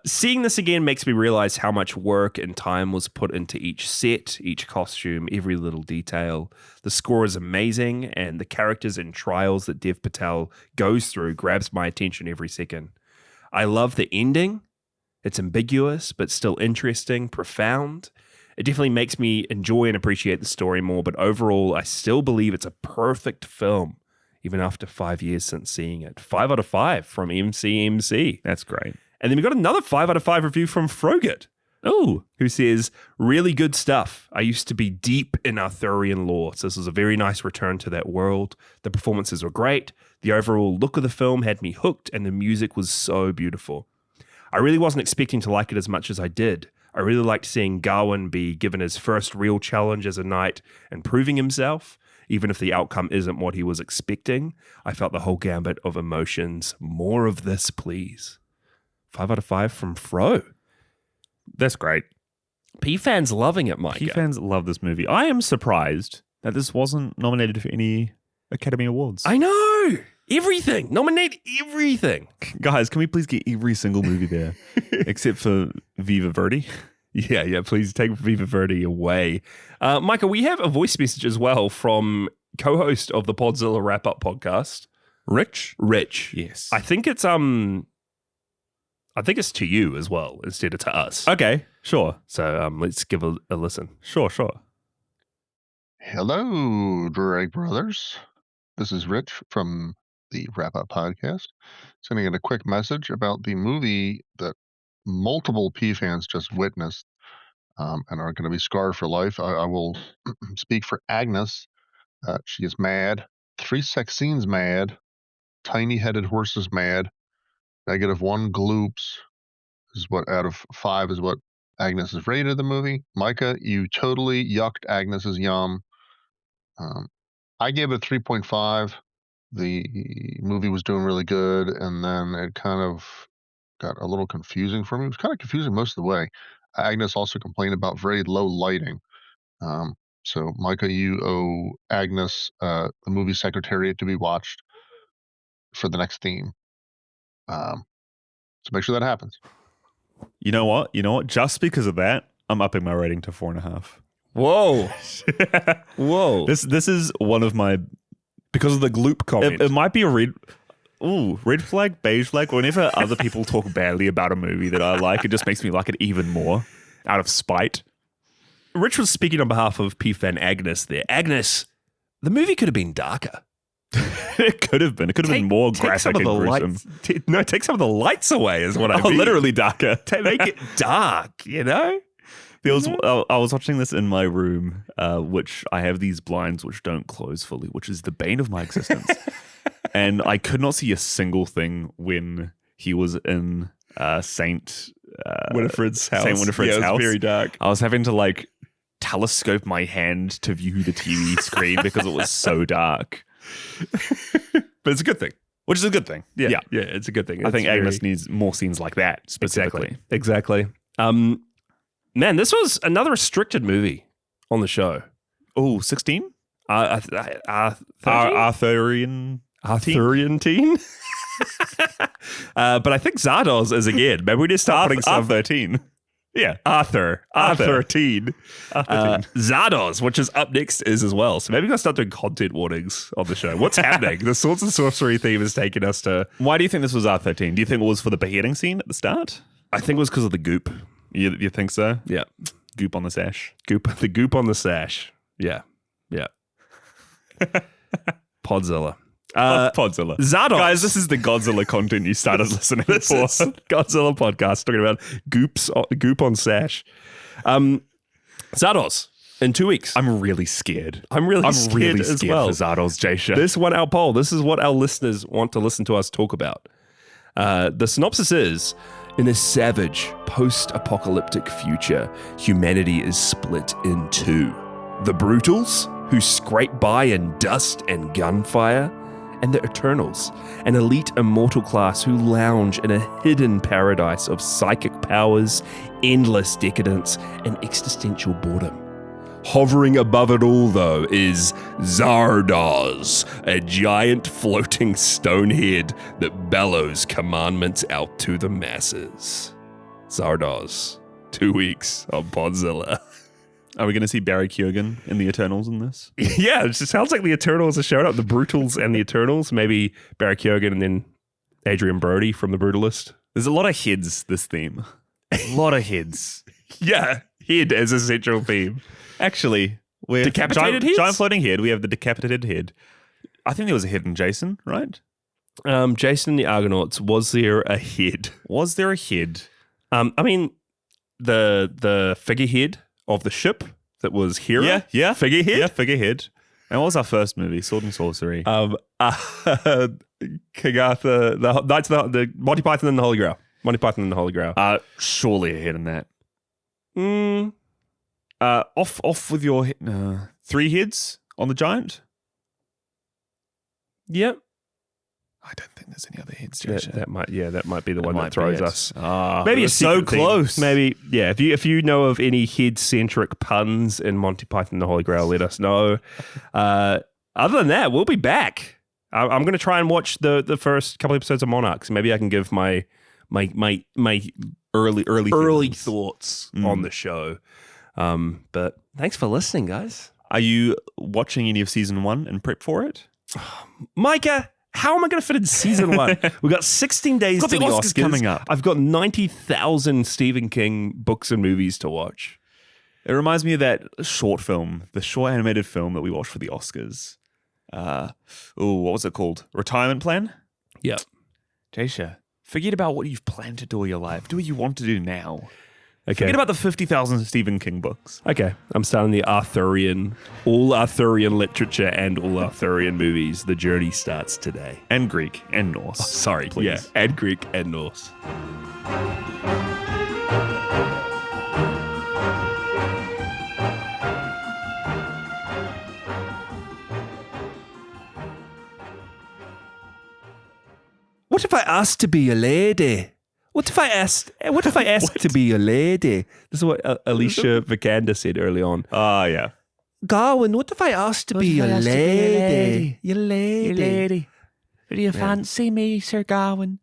Seeing this again makes me realize how much work and time was put into each set, each costume, every little detail. The score is amazing, and the characters and trials that Dev Patel goes through grabs my attention every second. I love the ending. It's ambiguous, but still interesting, profound. It definitely makes me enjoy and appreciate the story more, but overall, I still believe it's a perfect film, even after 5 years since seeing it. 5 out of 5 from MCMC. That's great. And then we got another 5 out of 5 review from Frogurt. Oh, who says, really good stuff. I used to be deep in Arthurian lore, so this was a very nice return to that world. The performances were great. The overall look of the film had me hooked, and the music was so beautiful. I really wasn't expecting to like it as much as I did. I really liked seeing Gawain be given his first real challenge as a knight and proving himself. Even if the outcome isn't what he was expecting, I felt the whole gambit of emotions. More of this, please. 5 out of 5 from Fro. That's great. P-fans loving it, Mike. P-fans love this movie. I am surprised that this wasn't nominated for any Academy Awards. I know! Everything! Nominate everything! Guys, can we please get every single movie there? Except for Viva Verde? Yeah, please take Viva Verde away. Micah, we have a voice message as well from co-host of the Podzilla Wrap-Up podcast. Rich? Yes. I think it's to you as well instead of to us. Okay, sure. So let's give a listen. Sure. Hello, Drake Brothers. This is Rich from the Wrap-Up podcast. Sending in a quick message about the movie that multiple P fans just witnessed and are going to be scarred for life. I will speak for Agnes. She is mad. 3 sex scenes mad. Tiny-headed horses mad. -1 gloops is what out of 5 is what Agnes has rated the movie. Micah, you totally yucked Agnes's yum. I gave it a 3.5. The movie was doing really good, and then it kind of got a little confusing for me. It was kind of confusing most of the way. Agnes also complained about very low lighting. So, Micah, you owe Agnes the movie Secretariat to be watched for the next theme. So make sure that happens. You know what? Just because of that, I'm upping my rating to 4.5. Whoa. Whoa. This is one of my... Because of the gloop comment. It might be a red flag, beige flag. Whenever other people talk badly about a movie that I like, it just makes me like it even more out of spite. Rich was speaking on behalf of P-fan Agnes there. Agnes, the movie could have been darker. It could have been. It could have been more graphic and gruesome. Take some of the lights away is what I mean. Literally darker. Make it dark, you know? I was watching this in my room, which I have these blinds which don't close fully, which is the bane of my existence. And I could not see a single thing when he was in Saint Winifred's house. Saint Winifred's house. It was very dark. I was having to telescope my hand to view the TV screen because it was so dark. But it's a good thing. Which is a good thing. Yeah, it's a good thing. I think Agnes needs more scenes like that specifically. Exactly. Man, this was another restricted movie on the show. Oh, 16? Arthurian teen? But I think Zardoz is again. Maybe we need to start putting some... R13. Yeah. Arthur teen. Zardoz, which is up next, is as well. So maybe we're going to start doing content warnings on the show. What's happening? The Swords and Sorcery theme has taken us to... Why do you think this was R13? Do you think it was for the beheading scene at the start? I think it was because of the goop. You think so? Yeah. Goop on the sash. The goop on the sash. Yeah. Podzilla. Podzilla. Zardoz. Guys, this is the Godzilla content you started listening for. Godzilla podcast talking about goop on sash. Zardoz in 2 weeks. I'm really scared. I'm really scared for Zardoz, Jasha. This won our poll. This is what our listeners want to listen to us talk about. The synopsis is, in a savage, post-apocalyptic future, humanity is split in two. The Brutals, who scrape by in dust and gunfire, and the Eternals, an elite immortal class who lounge in a hidden paradise of psychic powers, endless decadence, and existential boredom. Hovering above it all, though, is Zardoz, a giant floating stone head that bellows commandments out to the masses. Zardoz, 2 weeks on Podzilla. Are we going to see Barry Keoghan in the Eternals in this? Yeah, it just sounds like the Eternals are showing up. The Brutals and the Eternals. Maybe Barry Keoghan and then Adrian Brody from The Brutalist. There's a lot of heads, this theme. A lot of heads. Yeah, head as a central theme. Actually, we're decapitated heads? Giant floating head. We have the decapitated head. I think there was a head in Jason, right? Jason and the Argonauts. Was there a head? Was there a head? I mean, the figurehead of the ship that was Hera. Yeah. Figurehead. Yeah, figurehead. And what was our first movie? Sword and Sorcery. King Arthur, the Knights of the Monty Python and the Holy Grail. Monty Python and the Holy Grail. Surely a head in that. Off with your 3 heads on the giant. Yep. I don't think there's any other heads. That might be the one that throws us. Maybe it's so close. Maybe if you know of any head-centric puns in Monty Python and the Holy Grail, let us know. Other than that, we'll be back. I'm going to try and watch the first couple episodes of Monarchs. Maybe I can give my early thoughts on the show. But thanks for listening, guys. Are you watching any of season 1 and prep for it? Micah, how am I going to fit in season 1? We've got 16 days to the Oscars coming up. I've got 90,000 Stephen King books and movies to watch. It reminds me of that short film, the short animated film that we watched for the Oscars. What was it called? Retirement Plan? Yeah. Jasha, forget about what you've planned to do in your life. Do what you want to do now. Okay. Forget about the 50,000 Stephen King books. Okay. I'm starting the all Arthurian literature and all Arthurian movies. The journey starts today. And Greek and Norse. Oh, sorry. Please. Yeah. And Greek and Norse. What if I asked to be a lady? What if I asked to be a lady? This is what Alicia Vikander said early on. Yeah. Garwin, what if I asked to be a lady? You lady. You lady. Do you fancy me, Sir Gawain?